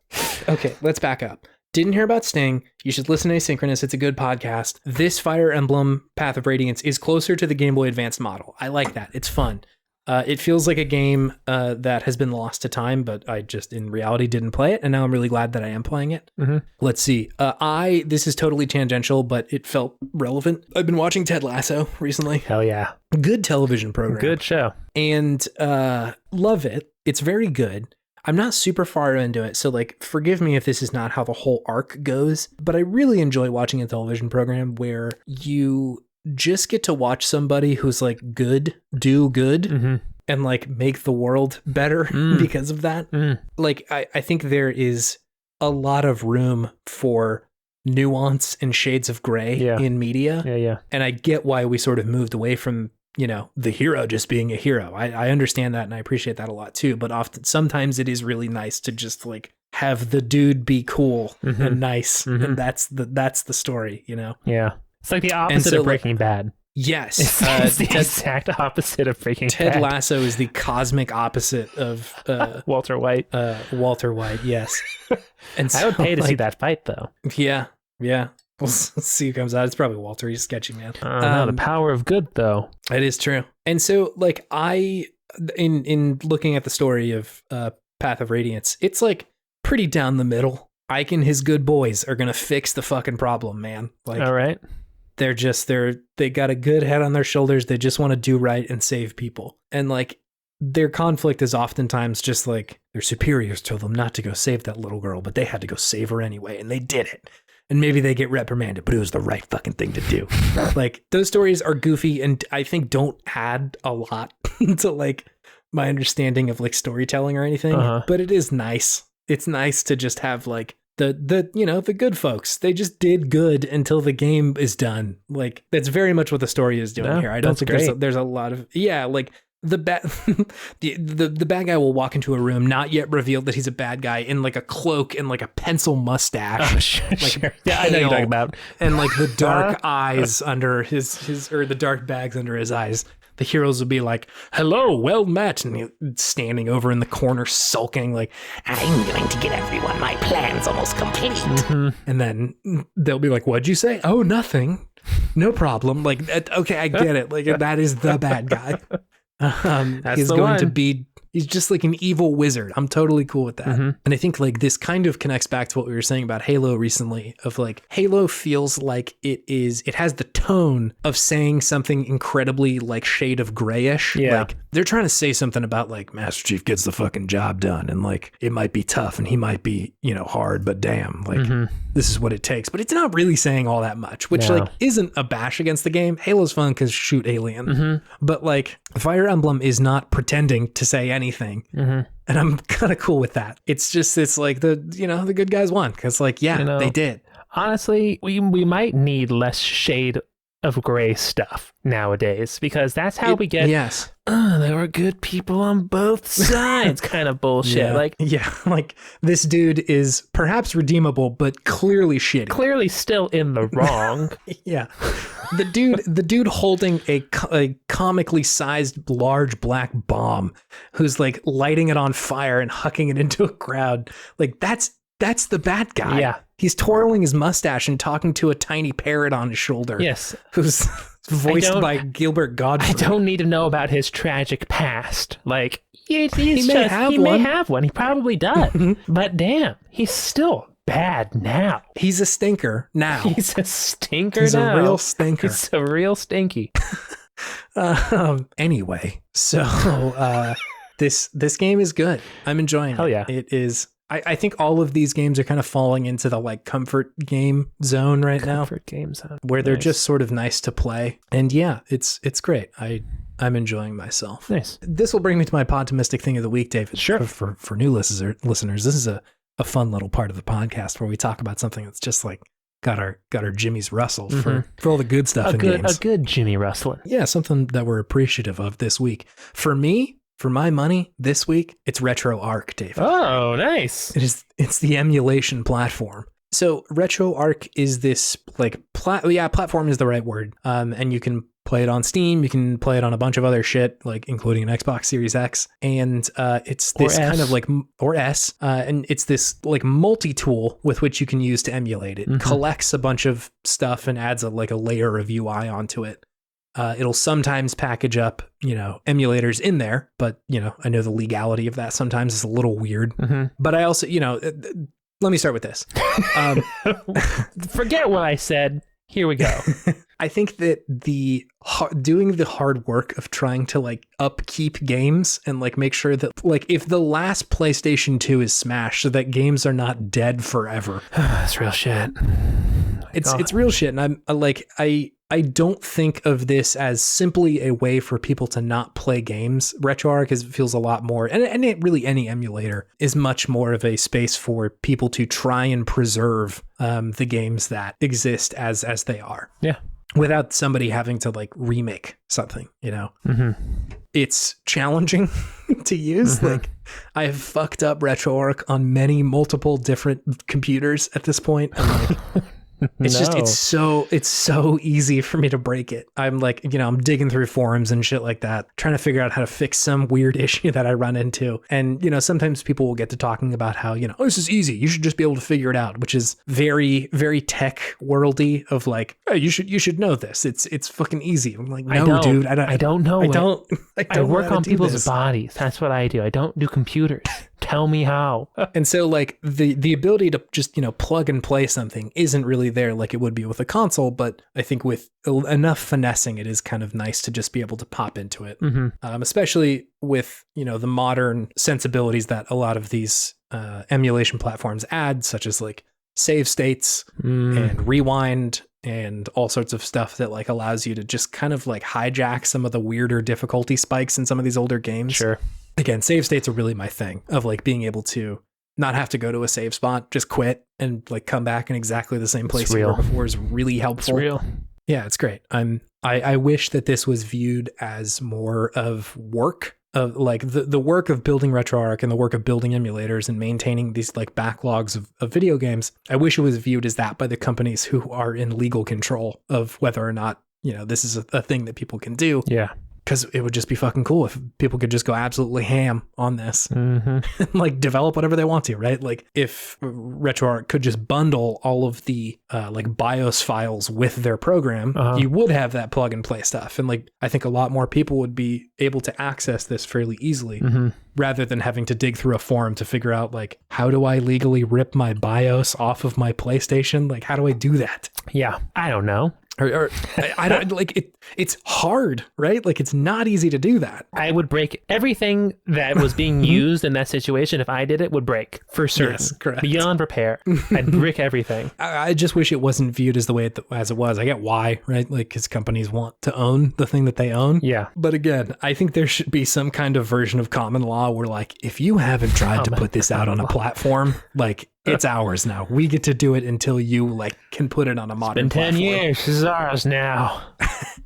Okay, let's back up. Didn't hear about Sting. You should listen to Asynchronous. It's a good podcast. This Fire Emblem Path of Radiance is closer to the Game Boy Advance model. I like that. It's fun. It feels like a game that has been lost to time, but I just in reality didn't play it, and now I'm really glad that I am playing it. Mm-hmm. Let's see. This is totally tangential, but it felt relevant. I've been watching Ted Lasso recently. Hell yeah. Good television program. Good show. And love it. It's very good. I'm not super far into it, so like forgive me if this is not how the whole arc goes, but I really enjoy watching a television program where you just get to watch somebody who's like do good, mm-hmm. and like make the world better because of that. Like I think there is a lot of room for nuance and shades of gray in media. Yeah. And I get why we sort of moved away from, the hero just being a hero. I understand that and I appreciate that a lot too, but sometimes it is really nice to just like have the dude be cool mm-hmm. and nice. Mm-hmm. And that's the story, Yeah. It's like the opposite of Breaking Bad. Yes. It's the exact opposite of Breaking Bad. Ted Lasso is the cosmic opposite of Walter White. Walter White, yes. And I would pay to see that fight, though. Yeah. We'll see who comes out. It's probably Walter. He's a sketchy man. The power of good, though. It is true. And so, like, in looking at the story of Path of Radiance, it's like pretty down the middle. Ike and his good boys are gonna fix the fucking problem, man. Like, all right. They got a good head on their shoulders. They just want to do right and save people. And like their conflict is oftentimes just like their superiors told them not to go save that little girl, but they had to go save her anyway, and they did it. And maybe they get reprimanded, but it was the right fucking thing to do. Like those stories are goofy and I think don't add a lot to like my understanding of like storytelling or anything, but it is nice. It's nice to just have like the good folks. They just did good until the game is done. Like that's very much what the story is doing here. I don't think there's a lot of like the bad the bad guy will walk into a room not yet revealed that he's a bad guy in like a cloak and like a pencil mustache. Oh, sure. Yeah, I know what you're talking about. And like the dark eyes under his or the dark bags under his eyes. The heroes will be like, hello, well met. And he's standing over in the corner sulking like, I'm going to get everyone. My plan's almost complete. Mm-hmm. And then they'll be like, what'd you say? Oh, nothing. No problem. Like, okay, I get it. Like that is the bad guy. He's going to be, he's just like an evil wizard. I'm totally cool with that. Mm-hmm. And I think like this kind of connects back to what we were saying about Halo recently of like Halo feels like it has the tone of saying something incredibly like shade of grayish. Yeah. Like they're trying to say something about like Master Chief gets the fucking job done and like it might be tough and he might be, hard, but damn, like this is what it takes. But it's not really saying all that much, which like isn't a bash against the game. Halo's fun because shoot alien. Mm-hmm. But like Fire Emblem is not pretending to say anything. Mm-hmm. And I'm kind of cool with that. It's like the good guys won because like, they did. Honestly, we might need less shade of gray stuff nowadays because that's how we get there were good people on both sides kind of bullshit. Like this dude is perhaps redeemable but clearly shitty, clearly still in the wrong. The dude holding a comically sized large black bomb who's like lighting it on fire and hucking it into a crowd, like that's the bad guy. Yeah. He's twirling his mustache and talking to a tiny parrot on his shoulder. Yes. Who's voiced by Gilbert Godfrey. I don't need to know about his tragic past. Like, he may have one. He probably does. But damn, he's still bad now. He's a stinker now. He's a stinker He's now. a real stinker. He's a real stinky. Anyway, so this game is good. I'm enjoying it. Hell yeah. It is. I think all of these games are kind of falling into the like comfort game zone right now. Comfort game zone. Where they're just sort of nice to play. And yeah, it's great. I'm enjoying myself. Nice. This will bring me to my Podtimistic thing of the week, David. Sure. For new listeners, this is a fun little part of the podcast where we talk about something that's just like got our Jimmy's rustled for all the good stuff in games. A good Jimmy rustling. Yeah, something that we're appreciative of this week. For me, for my money, this week, it's RetroArch, David. Oh, nice. It's the emulation platform. So RetroArch is this like platform is the right word. And you can play it on Steam. You can play it on a bunch of other shit, like including an Xbox Series X. And it's this kind of like, or S. And it's this like multi-tool with which you can use to emulate it. Collects a bunch of stuff and adds a layer of UI onto it. It'll sometimes package up, emulators in there, but, I know the legality of that sometimes is a little weird. But I also, let me start with this. Forget what I said. Here we go. I think that doing the hard work of trying to like upkeep games and like make sure that like if the last PlayStation 2 is smashed so that games are not dead forever. That's real shit. It's real shit. And I don't think of this as simply a way for people to not play games. RetroArch feels a lot more, and really any emulator is much more of a space for people to try and preserve the games that exist as they are. Yeah. Without somebody having to like remake something, It's challenging to use. Like I have fucked up RetroArch on multiple different computers at this point. And like, it's so easy for me to break it. I'm like, I'm digging through forums and shit like that, trying to figure out how to fix some weird issue that I run into. And, sometimes people will get to talking about how, oh, this is easy. You should just be able to figure it out, which is very, very tech worldy of like, oh, you should know this. It's fucking easy. I'm like, no, dude. I don't know. I work on people's bodies. That's what I do. I don't do computers. Tell me how. And so like the ability to just, plug and play something isn't really there like it would be with a console. But I think with enough finessing, it is kind of nice to just be able to pop into it, especially with, the modern sensibilities that a lot of these emulation platforms add, such as like save states and rewind and all sorts of stuff that like allows you to just kind of like hijack some of the weirder difficulty spikes in some of these older games. Sure. Again, save states are really my thing of like being able to not have to go to a save spot, just quit and like come back in exactly the same place you were before is really helpful. It's real. Yeah, it's great. I wish that this was viewed as more of work of like the work of building RetroArch and the work of building emulators and maintaining these like backlogs of video games. I wish it was viewed as that by the companies who are in legal control of whether or not, this is a thing that people can do. Yeah. Because it would just be fucking cool if people could just go absolutely ham on this and like develop whatever they want to, right? Like if RetroArch could just bundle all of the like BIOS files with their program, you would have that plug and play stuff. And like I think a lot more people would be able to access this fairly easily rather than having to dig through a forum to figure out like, how do I legally rip my BIOS off of my PlayStation? Like, how do I do that? Yeah, I don't know. Or I don't like it. It's hard, right? Like it's not easy to do that. I would break everything that was being used in that situation. If I did it, would break for certain. Yes, correct. Beyond repair, I'd brick everything. I just wish it wasn't viewed as the way as it was. I get why, right? Like because companies want to own the thing that they own. Yeah. But again, I think there should be some kind of version of common law where like if you haven't tried to put this out on a platform, like it's ours now. We get to do it until you like can put it on a modern platform. It's been 10 years. This is ours now.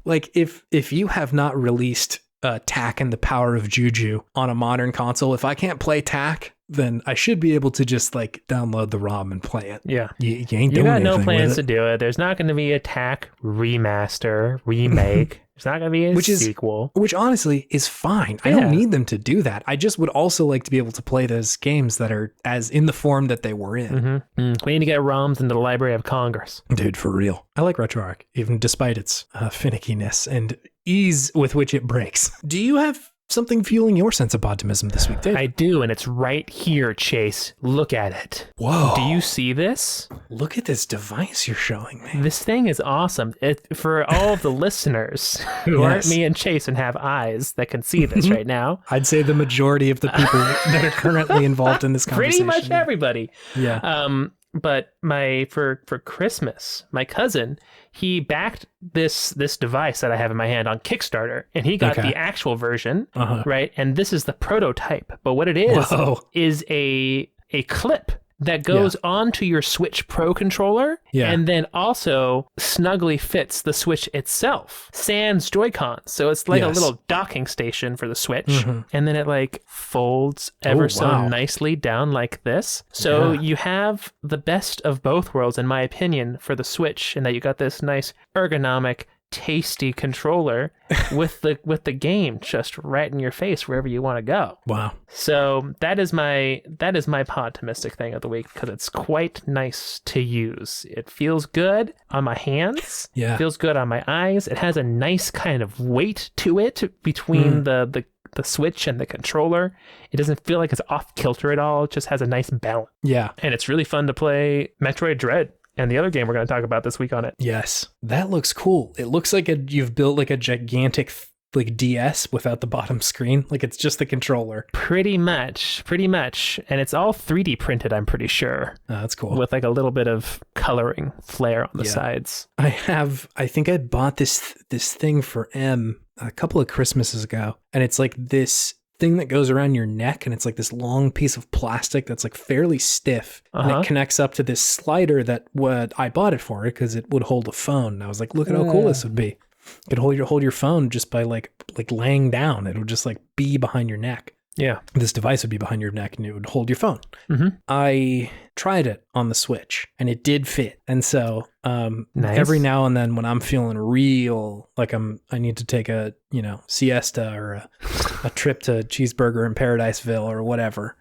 Like if you have not released Tak and the Power of Juju on a modern console, if I can't play Tak, then I should be able to just like download the ROM and play it. Yeah. You ain't doing anything. You got no plans with it. to do it. There's not going to be a Tak remaster, remake. There's not going to be a sequel. Which honestly is fine. I don't need them to do that. I just would also like to be able to play those games that are as in the form that they were in. We need to get ROMs into the Library of Congress. Dude, for real. I like RetroArch, even despite its finickiness and ease with which it breaks. Do you have something fueling your sense of Podtimism this week, Dave? I do, and it's right here, Chase. Look at it. Whoa. Do you see this? Look at this device you're showing me. This thing is awesome. For all of the listeners who aren't me and Chase and have eyes that can see this right now. I'd say the majority of the people that are currently involved in this conversation. Pretty much everybody. Yeah. But for Christmas, my cousin, he backed this device that I have in my hand on Kickstarter, and he got the actual version, right? And this is the prototype. But what it is a clip that goes onto your Switch Pro controller and then also snugly fits the Switch itself, sans Joy-Con. So it's like a little docking station for the Switch. And then it like folds ever so nicely down like this. So you have the best of both worlds, in my opinion, for the Switch, in that you got this nice ergonomic, tasty controller with the game just right in your face wherever you want to go. Wow. So that is my Podtimistic thing of the week, because it's quite nice to use. It feels good on my hands. Yeah. It feels good on my eyes. It has a nice kind of weight to it between the Switch and the controller. It doesn't feel like it's off kilter at all. It just has a nice balance. Yeah. And it's really fun to play Metroid Dread and the other game we're going to talk about this week on it. Yes, that looks cool. It looks like you've built like a gigantic like DS without the bottom screen. Like it's just the controller. Pretty much. And it's all 3D printed, I'm pretty sure. Oh, that's cool. With like a little bit of coloring flair on the sides. I think I bought this thing for M a couple of Christmases ago, and it's like this thing that goes around your neck, and it's like this long piece of plastic that's like fairly stiff, and it connects up to this slider that I bought it for it because it would hold a phone. And I was like, look at how cool this would be. You could hold your phone just by like laying down. It would just like be behind your neck. Yeah. This device would be behind your neck and it would hold your phone. I tried it on the Switch and it did fit. And so every now and then when I'm feeling real like I need to take a, siesta or a trip to Cheeseburger in Paradiseville or whatever,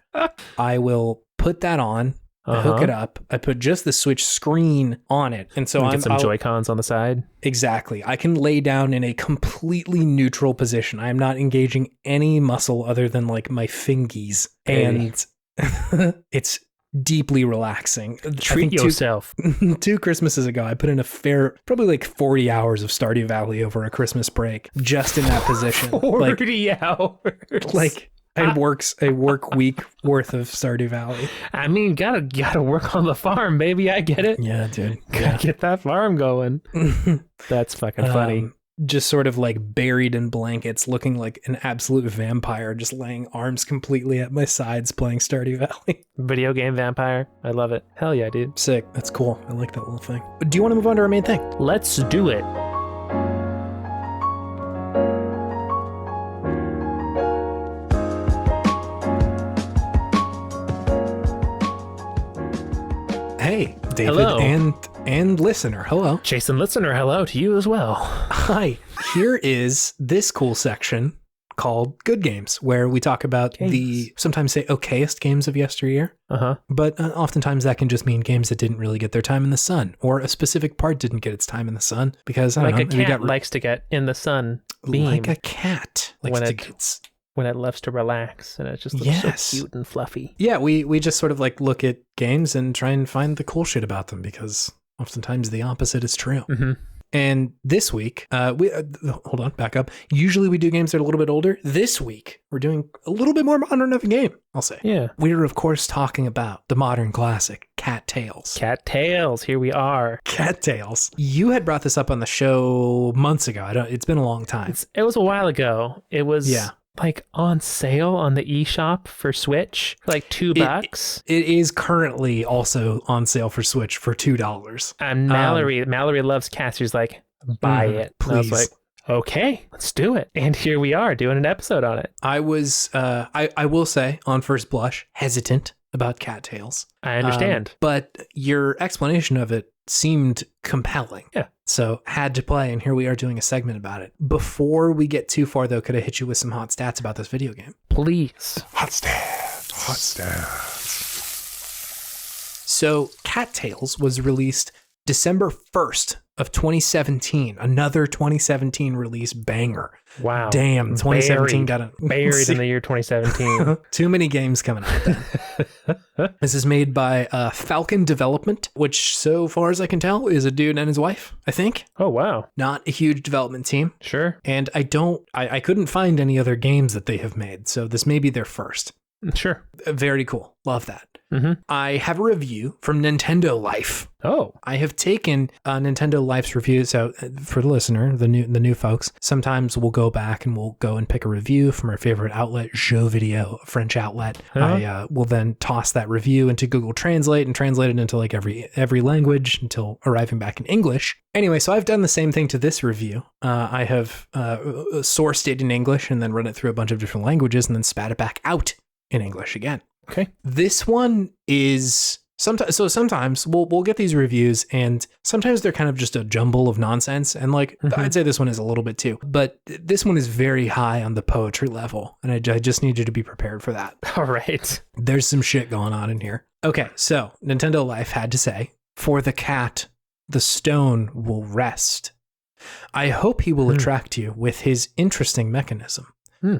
I will put that on. I hook it up. I put just the Switch screen on it. And so I get some Joy-Cons on the side. Exactly. I can lay down in a completely neutral position. I am not engaging any muscle other than like my fingies. And it's deeply relaxing. Treat yourself. 2 Christmases ago, I put in probably like 40 hours of Stardew Valley over a Christmas break, just in that position. 40 hours. Like... It works a work week worth of Stardew Valley. I mean, gotta work on the farm, baby. I get it. Yeah, dude. Gotta get that farm going. That's fucking funny. Just sort of like buried in blankets, looking like an absolute vampire, just laying arms completely at my sides, playing Stardew Valley. Video game vampire. I love it. Hell yeah, dude. Sick. That's cool. I like that little thing. But do you want to move on to our main thing? Let's do it. Hey, David. Hello. And listener. Hello. Jason, listener. Hello to you as well. Hi. Here is this cool section called Good Games, where we talk about the sometimes say okayest games of yesteryear. But oftentimes that can just mean games that didn't really get their time in the sun, or a specific part didn't get its time in the sun because a cat likes to get in the sun beam. Like a cat likes to get when it loves to relax and it just looks so cute and fluffy. Yeah, we just sort of like look at games and try and find the cool shit about them because oftentimes the opposite is true. And this week, hold on, back up. Usually we do games that are a little bit older. This week, we're doing a little bit more modern of a game, I'll say. Yeah. We're, of course, talking about the modern classic, Cattails. Cattails, here we are. Cattails. You had brought this up on the show months ago. It's been a long time. It was a while ago. It was... like on sale on the eShop for Switch, like $2. It is currently also on sale for Switch for $2. And Mallory loves cats. She's like, buy it. Please. And I was like, okay, let's do it. And here we are doing an episode on it. I was, I will say, on first blush, hesitant about Cattails. I understand. But your explanation of it seemed compelling. Yeah. So had to play, and here we are doing a segment about it. Before we get too far, though, could I hit you with some hot stats about this video game? Please. Hot stats. Hot stats. So Cattails was released December 1st of 2017. Another 2017 release banger. Wow. Damn, 2017 got buried in the year 2017. Too many games coming out then. This is made by Falcon Development, which so far as I can tell is a dude and his wife, I think. Oh, wow. Not a huge development team. Sure. And I couldn't find any other games that they have made, so this may be their first. Sure. Very cool. Love that. Mm-hmm. I have a review from Nintendo Life. Oh. I have taken Nintendo Life's review. So for the listener, the new folks, sometimes we'll go back and we'll go and pick a review from our favorite outlet, Jeux Video, a French outlet. I will then toss that review into Google Translate and translate it into like every language until arriving back in English. Anyway, so I've done the same thing to this review. I have sourced it in English and then run it through a bunch of different languages and then spat it back out in English again. Okay. This one is sometimes we'll get these reviews and sometimes they're kind of just a jumble of nonsense. And like, I'd say this one is a little bit too, but this one is very high on the poetry level. And I just need you to be prepared for that. All right. There's some shit going on in here. Okay. So Nintendo Life had to say, for the cat, the stone will rest. I hope he will attract you with his interesting mechanism.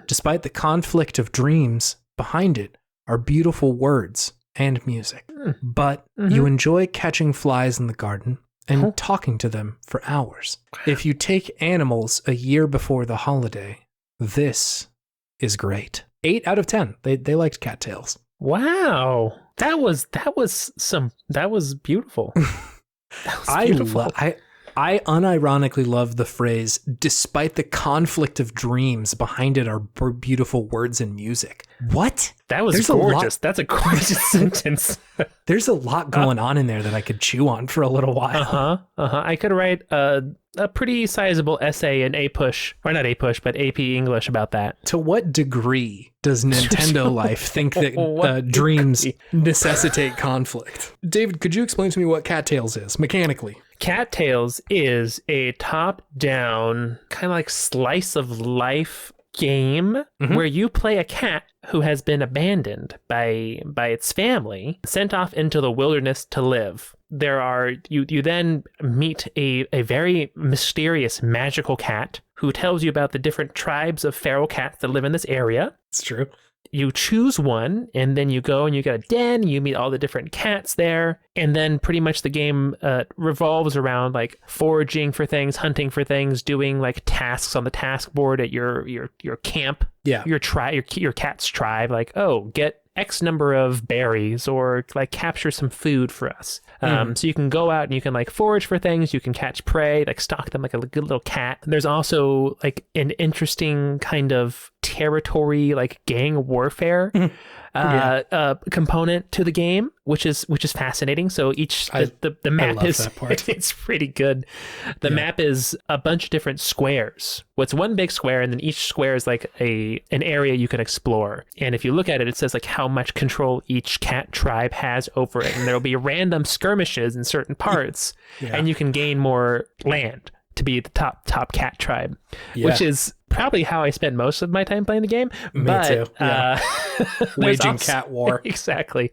Despite the conflict of dreams behind it are beautiful words and music, but you enjoy catching flies in the garden and talking to them for hours. If you take animals a year before the holiday, this is great. 8 out of 10. They liked Cattails. Wow. That was beautiful. That was beautiful. I unironically love the phrase, despite the conflict of dreams behind it are beautiful words and music. What? That was gorgeous. That's a gorgeous sentence. There's a lot going on in there that I could chew on for a little while. I could write a pretty sizable essay in AP English about that. To what degree does Nintendo Life think that dreams necessitate conflict? David, could you explain to me what Cattails is mechanically? Cattails is a top-down kind of like slice of life game where you play a cat who has been abandoned by its family, sent off into the wilderness to live. You then meet a very mysterious magical cat who tells you about the different tribes of feral cats that live in this area. It's true. You choose one, and then you go and you get a den, you meet all the different cats there, and then pretty much the game revolves around like foraging for things, hunting for things, doing like tasks on the task board at your camp. Yeah. Your cat's tribe, like, oh, get X number of berries or like capture some food for us. So you can go out and you can like forage for things, you can catch prey, like stalk them like a good little cat. There's also like an interesting kind of territory, like gang warfare component to the game, which is fascinating. So the map is it's pretty good. The map is a bunch of different squares. What's one big square, and then each square is like an area you can explore. And if you look at it, it says like how much control each cat tribe has over it, and there'll be random skirmishes in certain parts, and you can gain more land to be the top cat tribe, which is probably how I spent most of my time playing the game. Me too. Yeah. Waging cat war. Exactly.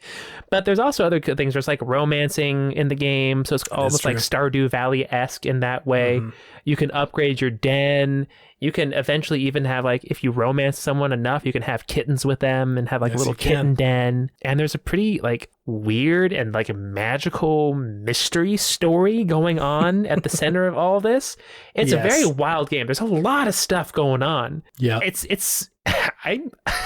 But there's also other good things. There's like romancing in the game. So it's almost like Stardew Valley-esque in that way. You can upgrade your den. You can eventually even have like, if you romance someone enough, you can have kittens with them and have like a little kitten den. And there's a pretty like weird and like magical mystery story going on at the center of all this. It's a very wild game. There's a lot of stuff going on. Yeah. I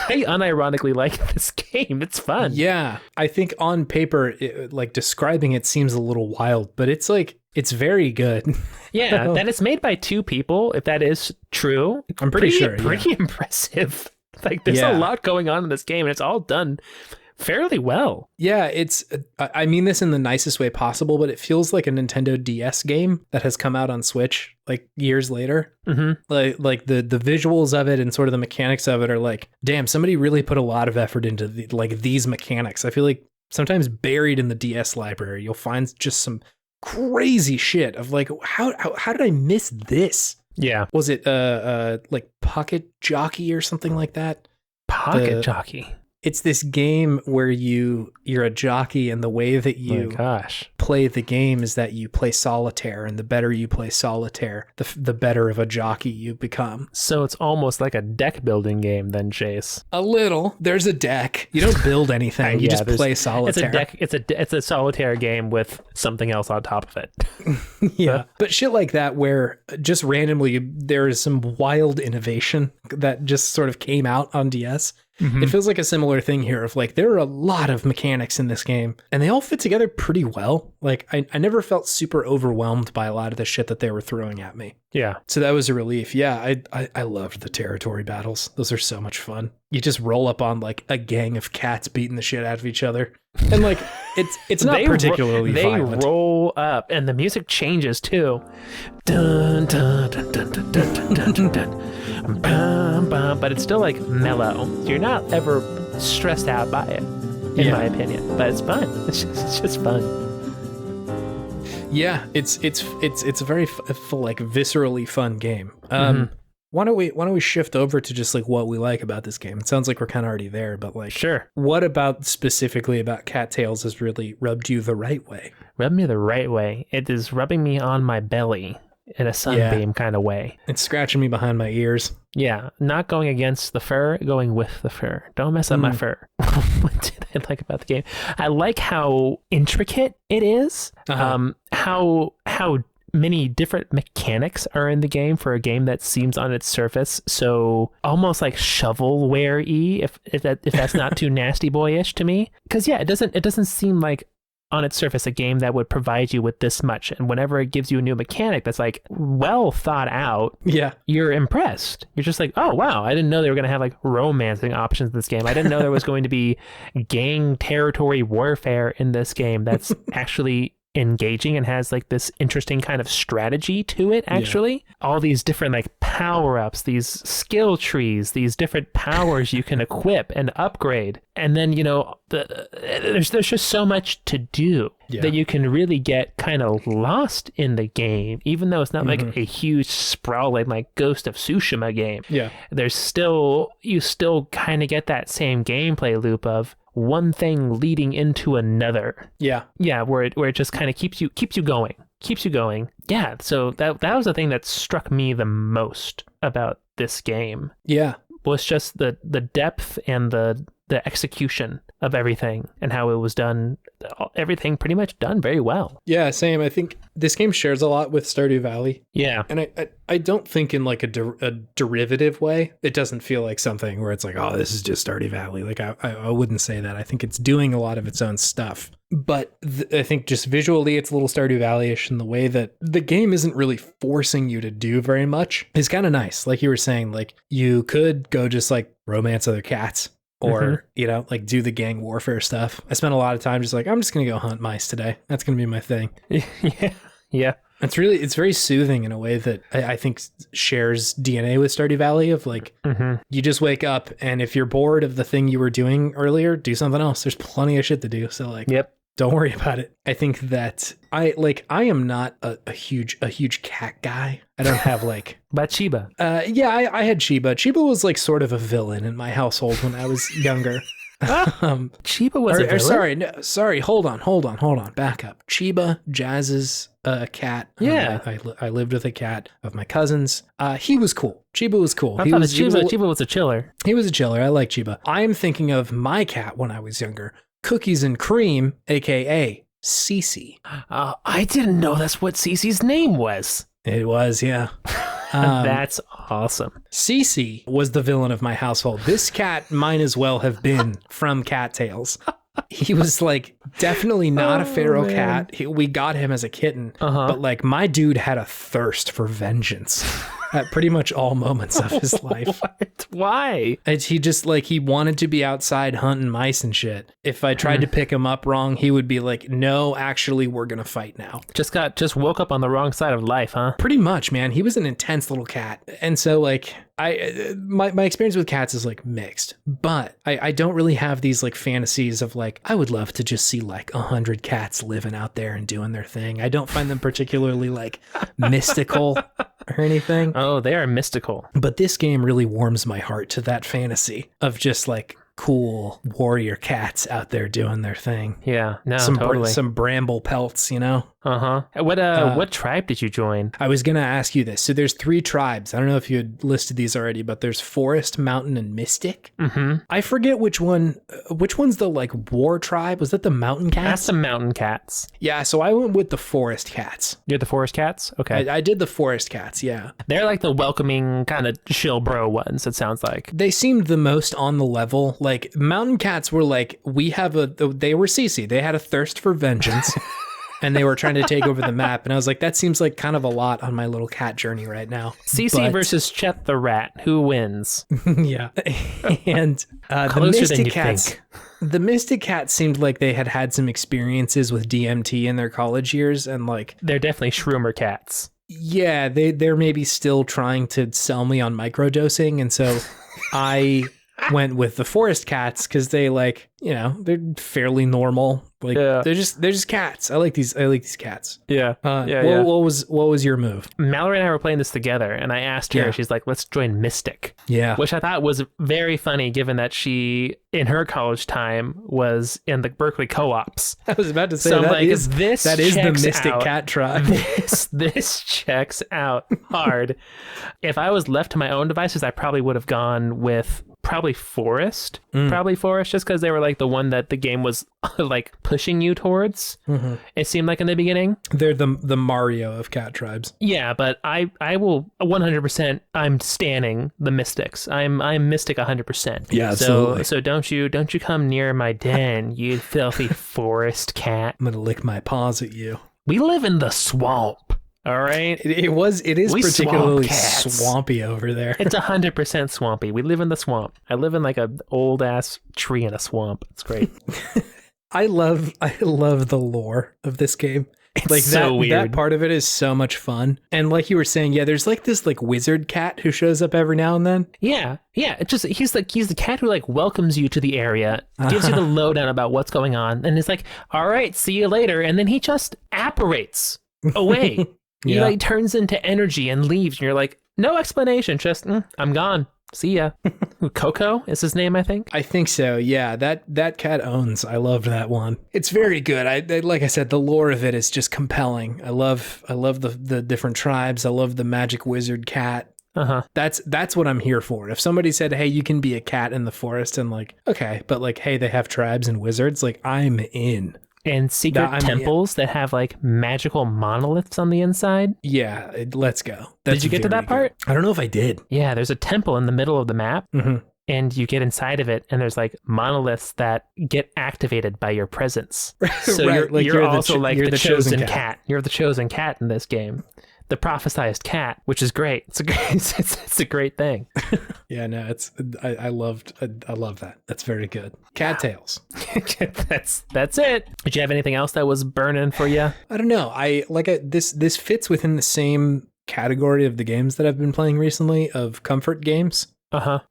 unironically like this game. It's fun. Yeah. I think on paper, like describing it seems a little wild, but it's like, it's very good. Yeah, that it's made by 2 people, if that is true. I'm pretty sure. Pretty impressive. Like, there's a lot going on in this game, and it's all done fairly well. Yeah, I mean this in the nicest way possible, but it feels like a Nintendo DS game that has come out on Switch like years later. Like the visuals of it and sort of the mechanics of it are like, damn, somebody really put a lot of effort into these mechanics. I feel like sometimes buried in the DS library, you'll find just some crazy shit of like, how did I miss this? Yeah. Was it like Pocket Jockey or something like that? Pocket Jockey. It's this game where you're a jockey, and the way that you play the game is that you play solitaire, and the better you play solitaire, the better of a jockey you become. So it's almost like a deck building game then, Chase. A little. There's a deck. You don't build anything. You just play solitaire. It's a solitaire game with something else on top of it. Yeah. But shit like that where just randomly there is some wild innovation that just sort of came out on DS. Mm-hmm. It feels like a similar thing here of like, there are a lot of mechanics in this game and they all fit together pretty well. Like I never felt super overwhelmed by a lot of the shit that they were throwing at me. Yeah. So that was a relief. Yeah. I loved the territory battles. Those are so much fun. You just roll up on like a gang of cats beating the shit out of each other. And like, it's not particularly violent. They roll up and the music changes too. Dun, dun, dun, dun, dun, dun, dun, dun, dun. Bum, bum, but it's still like mellow. You're not ever stressed out by it, in my opinion. But it's fun. It's just fun. Yeah, it's a very like viscerally fun game. Why don't we shift over to just like what we like about this game? It sounds like we're kind of already there, but like, sure. What about specifically about Cattails has really rubbed you the right way? Rubbed me the right way. It is rubbing me on my belly in a sunbeam kind of way. It's scratching me behind my ears. Yeah, not going against the fur, going with the fur. Don't mess up my fur. What did I like about the game? I like how intricate it is. How many different mechanics are in the game for a game that seems on its surface so almost like shovelware-y, if that's not too nasty boyish to me. Because it doesn't seem like on its surface a game that would provide you with this much, and whenever it gives you a new mechanic that's like well thought out, you're impressed. You're just like, oh wow, I didn't know they were going to have like romancing options in this game. I didn't know there was going to be gang territory warfare in this game that's actually engaging and has like this interesting kind of strategy to it. Actually, all these different like power-ups, these skill trees, these different powers you can equip and upgrade, and then there's just so much to do that you can really get kind of lost in the game, even though it's not like a huge sprawling like Ghost of Tsushima game. You still kind of get that same gameplay loop of one thing leading into another. Where it just kind of keeps you going. Yeah, so that was the thing that struck me the most about this game. Was just the depth and the execution of everything and how it was done. Everything pretty much done very well. Yeah, same. I think this game shares a lot with Stardew Valley. Yeah. And I don't think in like a derivative way. It doesn't feel like something where it's like, oh, this is just Stardew Valley. Like I wouldn't say that. I think it's doing a lot of its own stuff. But I think just visually it's a little Stardew Valley-ish, and the way that the game isn't really forcing you to do very much is kind of nice. Like you were saying, like you could go just like romance other cats. Or, like do the gang warfare stuff. I spent a lot of time just like, I'm just going to go hunt mice today. That's going to be my thing. Yeah. It's very soothing in a way that I think shares DNA with Stardew Valley of like, you just wake up and if you're bored of the thing you were doing earlier, do something else. There's plenty of shit to do. So like, don't worry about it. I think that I am not a huge cat guy. I don't have like... But Chiba. I had Chiba. Chiba was like sort of a villain in my household when I was younger. Chiba was a villain? Sorry. Hold on. Back up. Chiba, Jazz's cat. Yeah. I lived with a cat of my cousin's. He was cool. Chiba was cool. Chiba was a chiller. He was a chiller. I like Chiba. I'm thinking of my cat when I was younger. Cookies and Cream, a.k.a. Cece. I didn't know that's what Cece's name was. It was, yeah. That's awesome. Cece was the villain of my household. This cat might as well have been from Cattails. He was like definitely not a feral cat. We got him as a kitten, but like my dude had a thirst for vengeance. at pretty much all moments of his life. What? Why? He just like, he wanted to be outside hunting mice and shit. If I tried to pick him up wrong, he would be like, no, actually, we're going to fight now. Just woke up on the wrong side of life, huh? Pretty much, man. He was an intense little cat. And so like, my experience with cats is like mixed, but I don't really have these like fantasies of like, I would love to just see like 100 cats living out there and doing their thing. I don't find them particularly like mystical or anything. Oh, they are mystical. But this game really warms my heart to that fantasy of just like cool warrior cats out there doing their thing. Yeah, no, totally. Some bramble pelts, you know? What tribe did you join? I was going to ask you this. So there's 3 tribes. I don't know if you had listed these already, but there's Forest, Mountain, and Mystic. Mm-hmm. I forget which one's the like war tribe. Was that the Mountain Cats? That's the Mountain Cats. Yeah, so I went with the Forest Cats. You're the Forest Cats? Okay. I did the Forest Cats, yeah. They're like the welcoming kind of chill bro ones, it sounds like. They seemed the most on the level. Like Mountain Cats were like, they were CC. They had a thirst for vengeance. And they were trying to take over the map. And I was like, that seems like kind of a lot on my little cat journey right now. CC versus Chet the Rat. Who wins? Yeah. And the Mystic Cats seemed like they had some experiences with DMT in their college years. And like, they're definitely shroomer cats. Yeah, they're maybe still trying to sell me on microdosing. And so I went with the Forest Cats because they like, you know, they're fairly normal. Like they're just cats. I like these cats. Yeah. What was your move? Mallory and I were playing this together, and I asked her. She's like, "Let's join Mystic." Yeah. Which I thought was very funny, given that she, in her college time, was in the Berkeley co-ops. I was about to say so that is the Mystic Cat tribe. This checks out hard. If I was left to my own devices, I probably would have gone with probably Forest, just because they were like the one that the game was like pushing you towards. Mm-hmm. It seemed like in the beginning. They're the Mario of cat tribes. Yeah, but I will 100%. I'm standing the Mystics. I'm Mystic 100%. Yeah, absolutely. So don't you come near my den, you filthy forest cat. I'm gonna lick my paws at you. We live in the swamp. All right. It is particularly swampy over there. It's 100% swampy. We live in the swamp. I live in like an old ass tree in a swamp. It's great. I love the lore of this game. It's like so weird. That part of it is so much fun. And like you were saying, yeah, there's like this like wizard cat who shows up every now and then. Yeah. It's just he's the cat who like welcomes you to the area, gives you the lowdown about what's going on, and is like, all right, see you later. And then he just apparates away. He like turns into energy and leaves, and you're like, no explanation, just I'm gone. See ya. Coco is his name, I think. I think so. Yeah, that cat owns. I loved that one. It's very good. I like I said, the lore of it is just compelling. I love the different tribes. I love the magic wizard cat. That's what I'm here for. If somebody said, hey, you can be a cat in the forest, and like, okay, but like, hey, they have tribes and wizards, like, I'm in. And secret temples that have like magical monoliths on the inside. Yeah, let's go. Did you get to that part? I don't know if I did. Yeah, there's a temple in the middle of the map. Mm-hmm. And you get inside of it, and there's like monoliths that get activated by your presence. So right. you're also like the chosen cat. You're the chosen cat in this game. The prophesized cat, which is great. It's a great thing. Yeah, no, I love that. That's very good. Cattails. That's it. Did you have anything else that was burning for you? I don't know. This fits within the same category of the games that I've been playing recently of comfort games.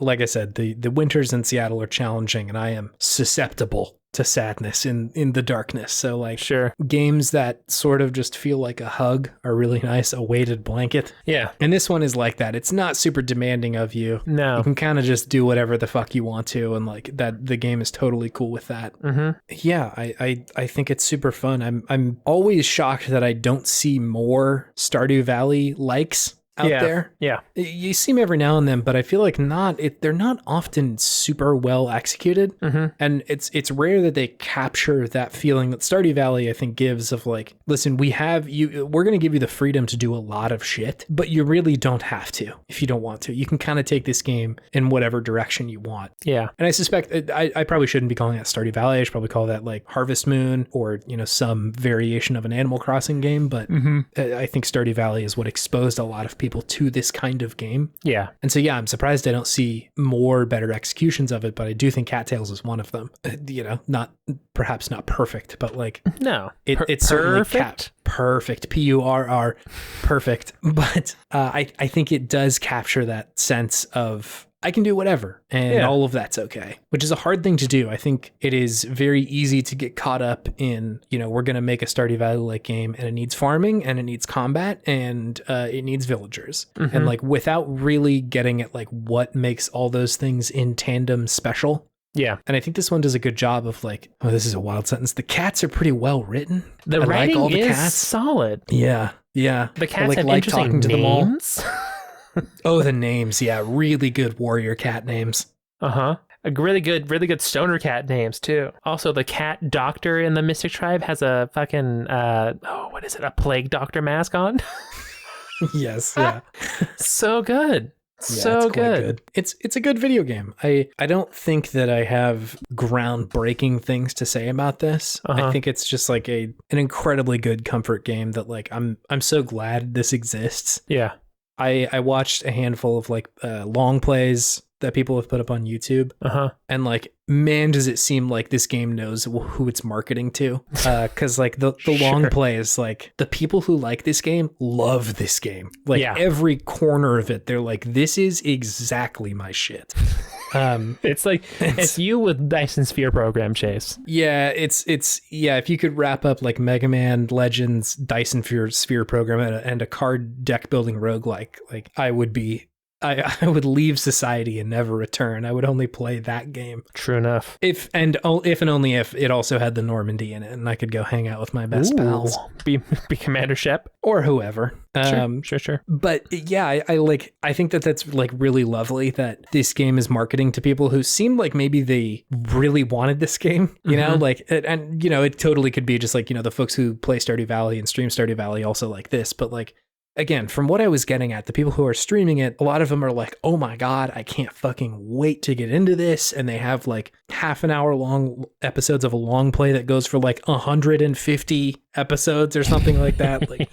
Like I said, the winters in Seattle are challenging, and I am susceptible to sadness in the darkness. So like games that sort of just feel like a hug are really nice, a weighted blanket. Yeah. And this one is like that. It's not super demanding of you. No. You can kind of just do whatever the fuck you want to, and like that the game is totally cool with that. Mm-hmm. Yeah, I think it's super fun. I'm always shocked that I don't see more Stardew Valley likes out there. Yeah. You see them every now and then, but I feel like they're not often super well executed. Mm-hmm. And it's rare that they capture that feeling that Stardew Valley, I think, gives of like, listen, we're going to give you the freedom to do a lot of shit, but you really don't have to if you don't want to. You can kind of take this game in whatever direction you want. Yeah. And I suspect I probably shouldn't be calling that Stardew Valley. I should probably call that like Harvest Moon or, some variation of an Animal Crossing game. But I think Stardew Valley is what exposed a lot of people people to this kind of game. Yeah. And so, yeah, I'm surprised I don't see more better executions of it, but I do think Cattails is one of them. Perhaps not perfect, but like, no, it's certainly perfect, PURR, perfect. But I think it does capture that sense of I can do whatever, and all of that's okay, which is a hard thing to do. I think it is very easy to get caught up in, we're going to make a Stardew Valley-like game, and it needs farming, and it needs combat, and it needs villagers. Mm-hmm. And like, without really getting at like what makes all those things in tandem special. Yeah. And I think this one does a good job of like, oh, this is a wild sentence. The cats are pretty well written. The writing like all the is cats. Solid. Yeah. Yeah. The cats have interesting names. Oh, the names. Yeah. Really good warrior cat names. Uh-huh. Really good stoner cat names too. Also, the cat doctor in the Mystic Tribe has a fucking, what is it? A plague doctor mask on? Yes. Yeah. So good. Yeah, so good. It's a good video game. I don't think that I have groundbreaking things to say about this. I think it's just like an incredibly good comfort game that like I'm so glad this exists. Yeah. I watched a handful of like long plays that people have put up on YouTube. And like, man, does it seem like this game knows who it's marketing to. Cause like the long plays, like the people who like this game love this game. Like every corner of it, they're like, this is exactly my shit. It's like, it's you with Dyson Sphere program, Chase. Yeah, it's if you could wrap up like Megaman Legends, Dyson Sphere program and a card deck building roguelike, like I would would leave society and never return. I would only play that game. True enough. If and only if it also had the Normandy in it, and I could go hang out with my best pals. Be Commander Shep or whoever. Sure. But yeah, I think that's like really lovely that this game is marketing to people who seem like maybe they really wanted this game. You know, like and it totally could be just like the folks who play Stardew Valley and stream Stardew Valley also like this, but like. Again, from what I was getting at, the people who are streaming it, a lot of them are like, oh my God, I can't fucking wait to get into this. And they have like half an hour long episodes of a long play that goes for like 150 episodes or something like that. Like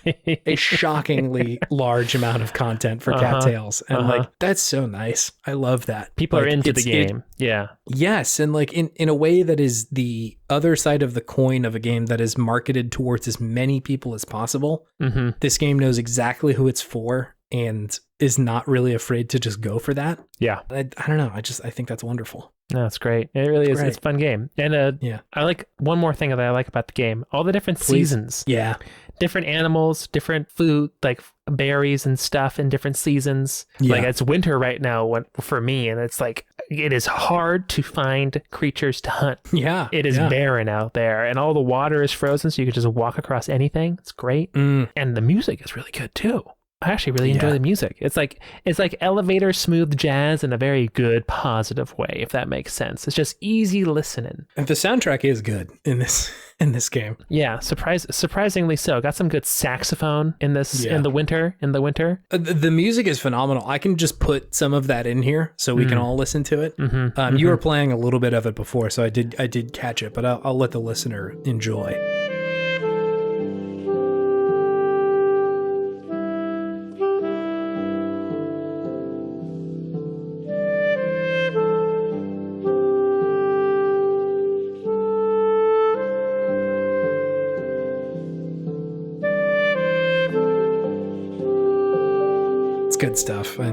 a shockingly large amount of content for Cattails. And like, that's so nice. I love that. People like, are into the game. Yeah. Yes. And like in a way that is the other side of the coin of a game that is marketed towards as many people as possible. This game knows exactly who it's for and is not really afraid to just go for that. Yeah. I don't know. I think that's wonderful. No, it's great. It really is. Great. It's a fun game. And I like one more thing that I like about the game. All the different seasons. Yeah. Different animals, different food, like berries and stuff in different seasons. Yeah. Like it's winter right now for me. And it's like, it is hard to find creatures to hunt. Yeah. It is barren out there and all the water is frozen. So you can just walk across anything. It's great. And the music is really good too. I actually really enjoy the music. It's like elevator smooth jazz in a very good, positive way, if that makes sense. It's just easy listening. And the soundtrack is good in this game. Yeah, surprisingly so. Got some good saxophone in this in the winter. The music is phenomenal. I can just put some of that in here so we can all listen to it. You were playing a little bit of it before, so I did catch it, but I'll let the listener enjoy. Good stuff. I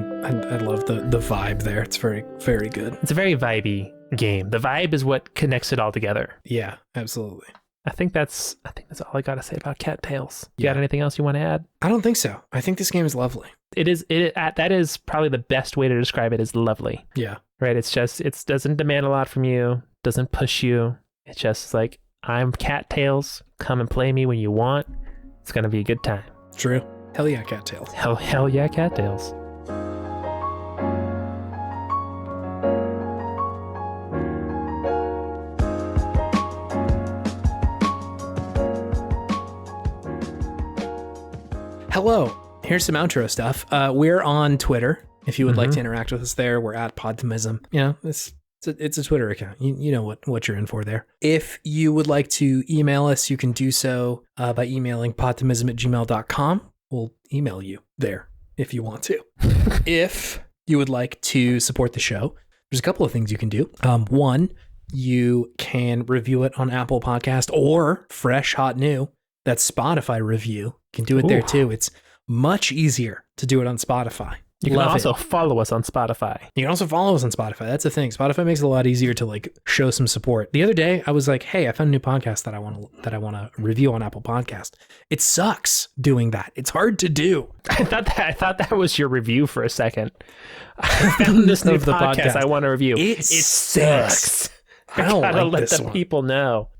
love the vibe there. It's very, very good. It's a very vibey game. The vibe is what connects it all together. Yeah, absolutely. I think that's all I got to say about Cattails. You got anything else you want to add? I don't think so. I think this game is lovely. That is probably the best way to describe it, is lovely. Yeah. Right. It doesn't demand a lot from you. Doesn't push you. It's just like, I'm Cattails. Come and play me when you want. It's going to be a good time. True. Hell yeah, Cattails. Hell yeah, Cattails. Hello. Here's some outro stuff. We're on Twitter. If you would like to interact with us there, we're at Podtimism. It's a Twitter account. You know what you're in for there. If you would like to email us, you can do so by emailing podtimism@gmail.com. We'll email you there if you want to. If you would like to support the show, there's a couple of things you can do. One, you can review it on Apple Podcast, or fresh, hot, new, that Spotify review. You can do it there too. It's much easier to do it on Spotify. You can also follow us on Spotify. You can also follow us on Spotify. That's the thing. Spotify makes it a lot easier to like show some support. The other day, I was like, "Hey, I found a new podcast that I want to review on Apple Podcast." It sucks doing that. It's hard to do. I thought that was your review for a second. I found this new podcast I want to review. It sucks. I don't gotta like let this the one. people know.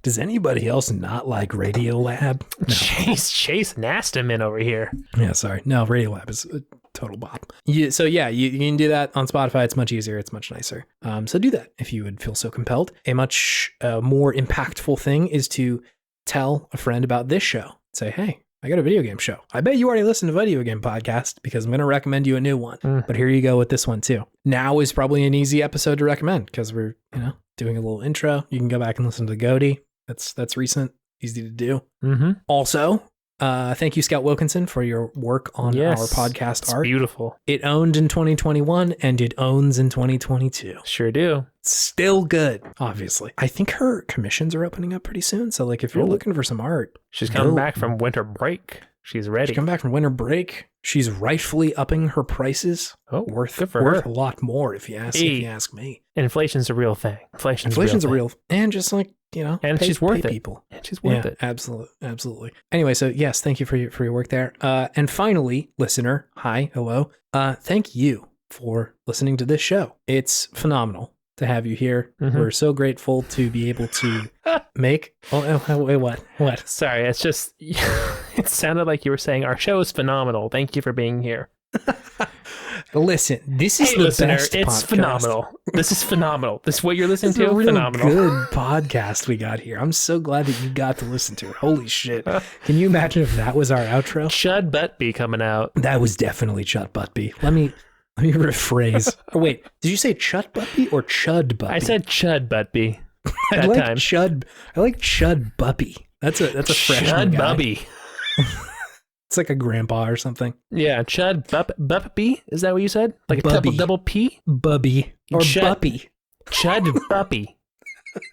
Does anybody else not like Radiolab? No. Chase Nastaman over here. Yeah, sorry. No, Radiolab is a total bop. You can do that on Spotify. It's much easier. It's much nicer. So do that if you would feel so compelled. A much more impactful thing is to tell a friend about this show. Say, hey, I got a video game show. I bet you already listened to Video Game Podcast because I'm going to recommend you a new one. But here you go with this one too. Now is probably an easy episode to recommend because we're, doing a little intro. You can go back and listen to the GOTY. That's recent, easy to do. Mm-hmm. Also, thank you, Scout Wilkinson, for your work on our podcast art. Beautiful. It owned in 2021 and it owns in 2022. Sure do. Still good, obviously. I think her commissions are opening up pretty soon. So like if you're looking for some art. She's coming back from winter break. She's ready. She's come back from winter break. She's rightfully upping her prices. Worth a lot more if you ask me. Inflation's a real thing. Inflation's a real thing. And just like, and she's worth it. People. And she's worth it. Absolutely. Anyway, so yes, thank you for your work there. And finally, listener, hi, hello. Thank you for listening to this show. It's phenomenal to have you here. Mm-hmm. We're so grateful to be able to make. Wait, what? Sorry, it's just it sounded like you were saying our show is phenomenal. Thank you for being here. Listen, this is the listener, best it's podcast. Phenomenal. This is phenomenal. This is what you're listening to. A real phenomenal. Good podcast we got here. I'm so glad that you got to listen to it. Holy shit! Can you imagine if that was our outro? Chud Buttby coming out. That was definitely Chud Buttby. Let me rephrase. Oh, wait, did you say Chud Buttby or Chud Buttby? I said Chud Buttby. I like Chud Buppy. That's a freshman Chud guy. Bubby. It's like a grandpa or something. Yeah, Chud Buppy. Is that what you said? Like a double P? Bubby or Buppy. Chud Buppy.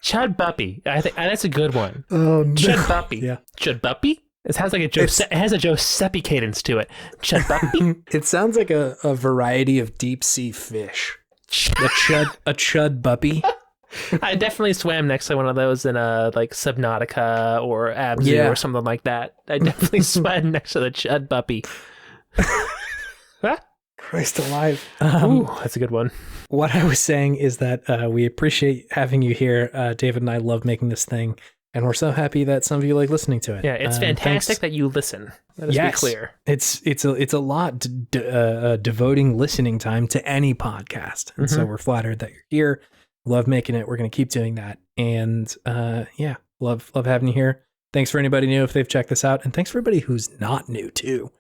Chud Buppy. I think that's a good one. Oh, no. Chud Buppy. Yeah. Chud Buppy. It has like it has a Giuseppe cadence to it. Chud Buppy. It sounds like a variety of deep sea fish. A chud buppy. I definitely swam next to one of those in a like Subnautica or Abzu or something like that. I definitely swam next to the Chud Buppy. Christ alive. Ooh, that's a good one. What I was saying is that we appreciate having you here. David and I love making this thing, and we're so happy that some of you like listening to it. Yeah, it's fantastic that you listen. Let us be clear. It's a lot devoting listening time to any podcast, and so we're flattered that you're here. Love making it. We're going to keep doing that. And love having you here. Thanks for anybody new if they've checked this out. And thanks for everybody who's not new too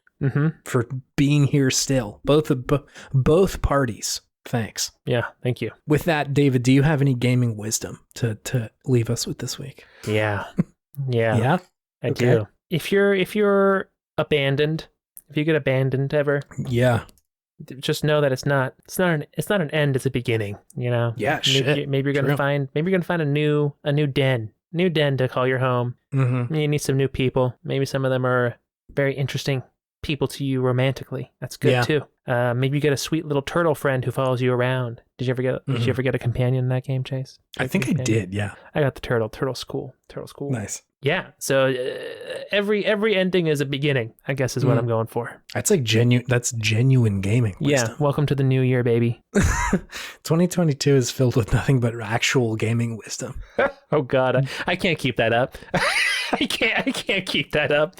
for being here still. Both parties. Thanks. Yeah, thank you. With that, David, do you have any gaming wisdom to leave us with this week? Yeah. I do. If you're abandoned, if you get abandoned ever. Yeah. Just know that it's not an end, it's a beginning, Yeah, maybe you're gonna find a new den to call your home. Mm-hmm. You need some new people. Maybe some of them are very interesting people to you romantically. That's good too. Maybe you get a sweet little turtle friend who follows you around. Did you ever get a companion in that game, Chase? I think I did. Yeah, I got the turtle. Turtle's cool. Nice. Yeah. So every ending is a beginning, I guess, is what I'm going for. That's like genuine gaming wisdom. Yeah. Welcome to the new year, baby. 2022 is filled with nothing but actual gaming wisdom. Oh God, I can't keep that up. I can't keep that up.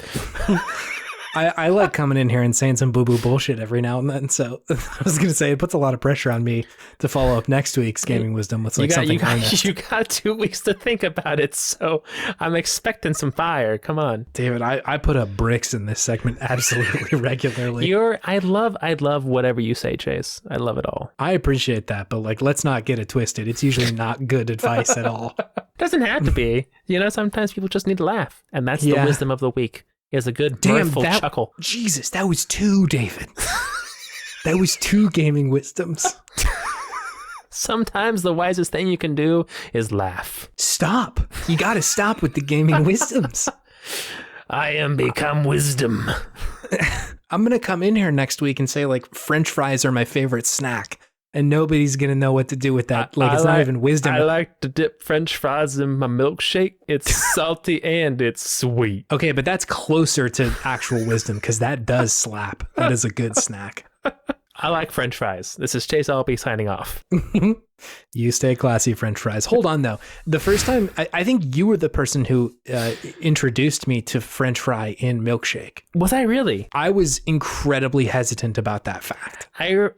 I like coming in here and saying some boo-boo bullshit every now and then. So I was going to say, it puts a lot of pressure on me to follow up next week's gaming wisdom with something honest. You got 2 weeks to think about it, so I'm expecting some fire. Come on. David, I put up bricks in this segment absolutely regularly. I love whatever you say, Chase. I love it all. I appreciate that, but let's not get it twisted. It's usually not good advice at all. Doesn't have to be. Sometimes people just need to laugh, and that's the wisdom of the week. He has a good, mirthful chuckle. Jesus, that was 2, David. That was 2 gaming wisdoms. Sometimes the wisest thing you can do is laugh. Stop. You got to stop with the gaming wisdoms. I am become wisdom. I'm going to come in here next week and say, like, French fries are my favorite snack. And nobody's going to know what to do with that. Like, it's not even wisdom. I like to dip French fries in my milkshake. It's salty and it's sweet. Okay, but that's closer to actual wisdom because that does slap. That is a good snack. I like French fries. This is Chase Albee signing off. You stay classy, French fries. Hold on, though. The first time, I think you were the person who introduced me to French fry in milkshake. Was I really? I was incredibly hesitant about that fact.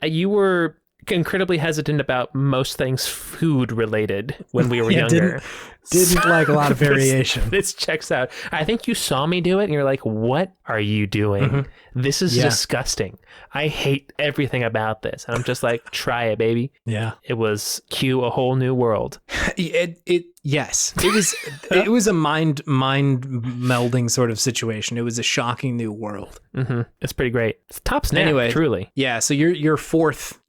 You were incredibly hesitant about most things food related when we were younger. Didn't like a lot of variation. This checks out. I think you saw me do it and you're like, what are you doing? Mm-hmm. This is disgusting. I hate everything about this. And I'm just like, try it, baby. Yeah. It was cue a whole new world. Yes. It was a mind melding sort of situation. It was a shocking new world. Mm-hmm. It's pretty great. It's top snap, anyway, truly. Yeah. So your fourth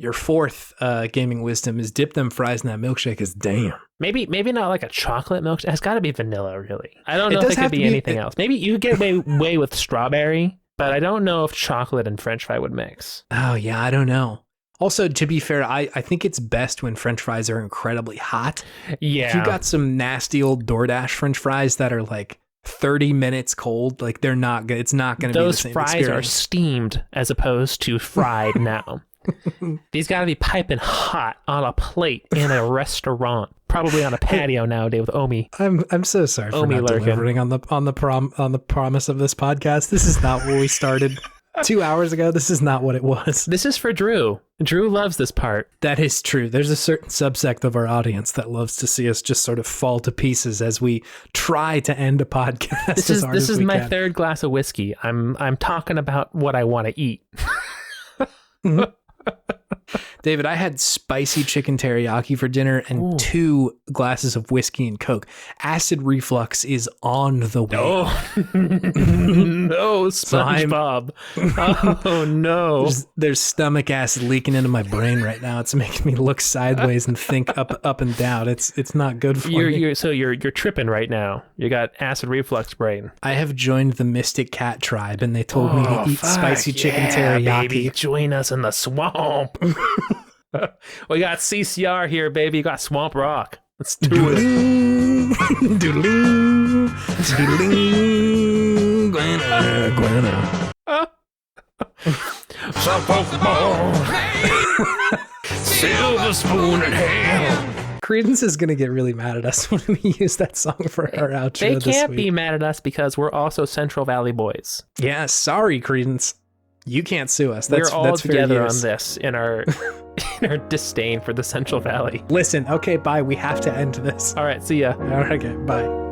gaming wisdom is dip them fries in that milkshake is damn. Maybe not like a chocolate milkshake. It's got to be vanilla, really. I don't know if it could be anything else. Maybe you could get away with strawberry, but I don't know if chocolate and French fry would mix. Oh, yeah, I don't know. Also, to be fair, I think it's best when French fries are incredibly hot. Yeah. If you got some nasty old DoorDash French fries that are like 30 minutes cold, like they're not good. It's not going to be the same experience. Those fries are steamed as opposed to fried now. These got to be piping hot on a plate in a restaurant, probably on a patio nowadays with Omi. I'm so sorry for not delivering on the promise of this podcast. This is not what we started 2 hours ago. This is not what it was. This is for Drew. Drew loves this part. That is true. There's a certain subsect of our audience that loves to see us just sort of fall to pieces as we try to end a podcast. This is my third glass of whiskey. I'm talking about what I want to eat. David, I had spicy chicken teriyaki for dinner and 2 glasses of whiskey and Coke. Acid reflux is on the way. Oh, no, SpongeBob. Oh, no. There's stomach acid leaking into my brain right now. It's making me look sideways and think up and down. It's not good for me. So you're tripping right now. You got acid reflux brain. I have joined the Mystic Cat tribe, and they told me to eat spicy chicken teriyaki. Baby, join us in the swamp. We got CCR here, baby. You got Swamp Rock. Let's do it. Doodaloo, doodaloo, guana. Some Pokemon. Silver spoon in hand. Credence is going to get really mad at us when we use that song for our outro They this can't week. be mad at us because we're also Central Valley boys. Yeah, sorry, Credence. You can't sue us. We're all together on this in our disdain for the Central Valley. Listen, okay, bye. We have to end this. All right, see ya. All right, okay, bye.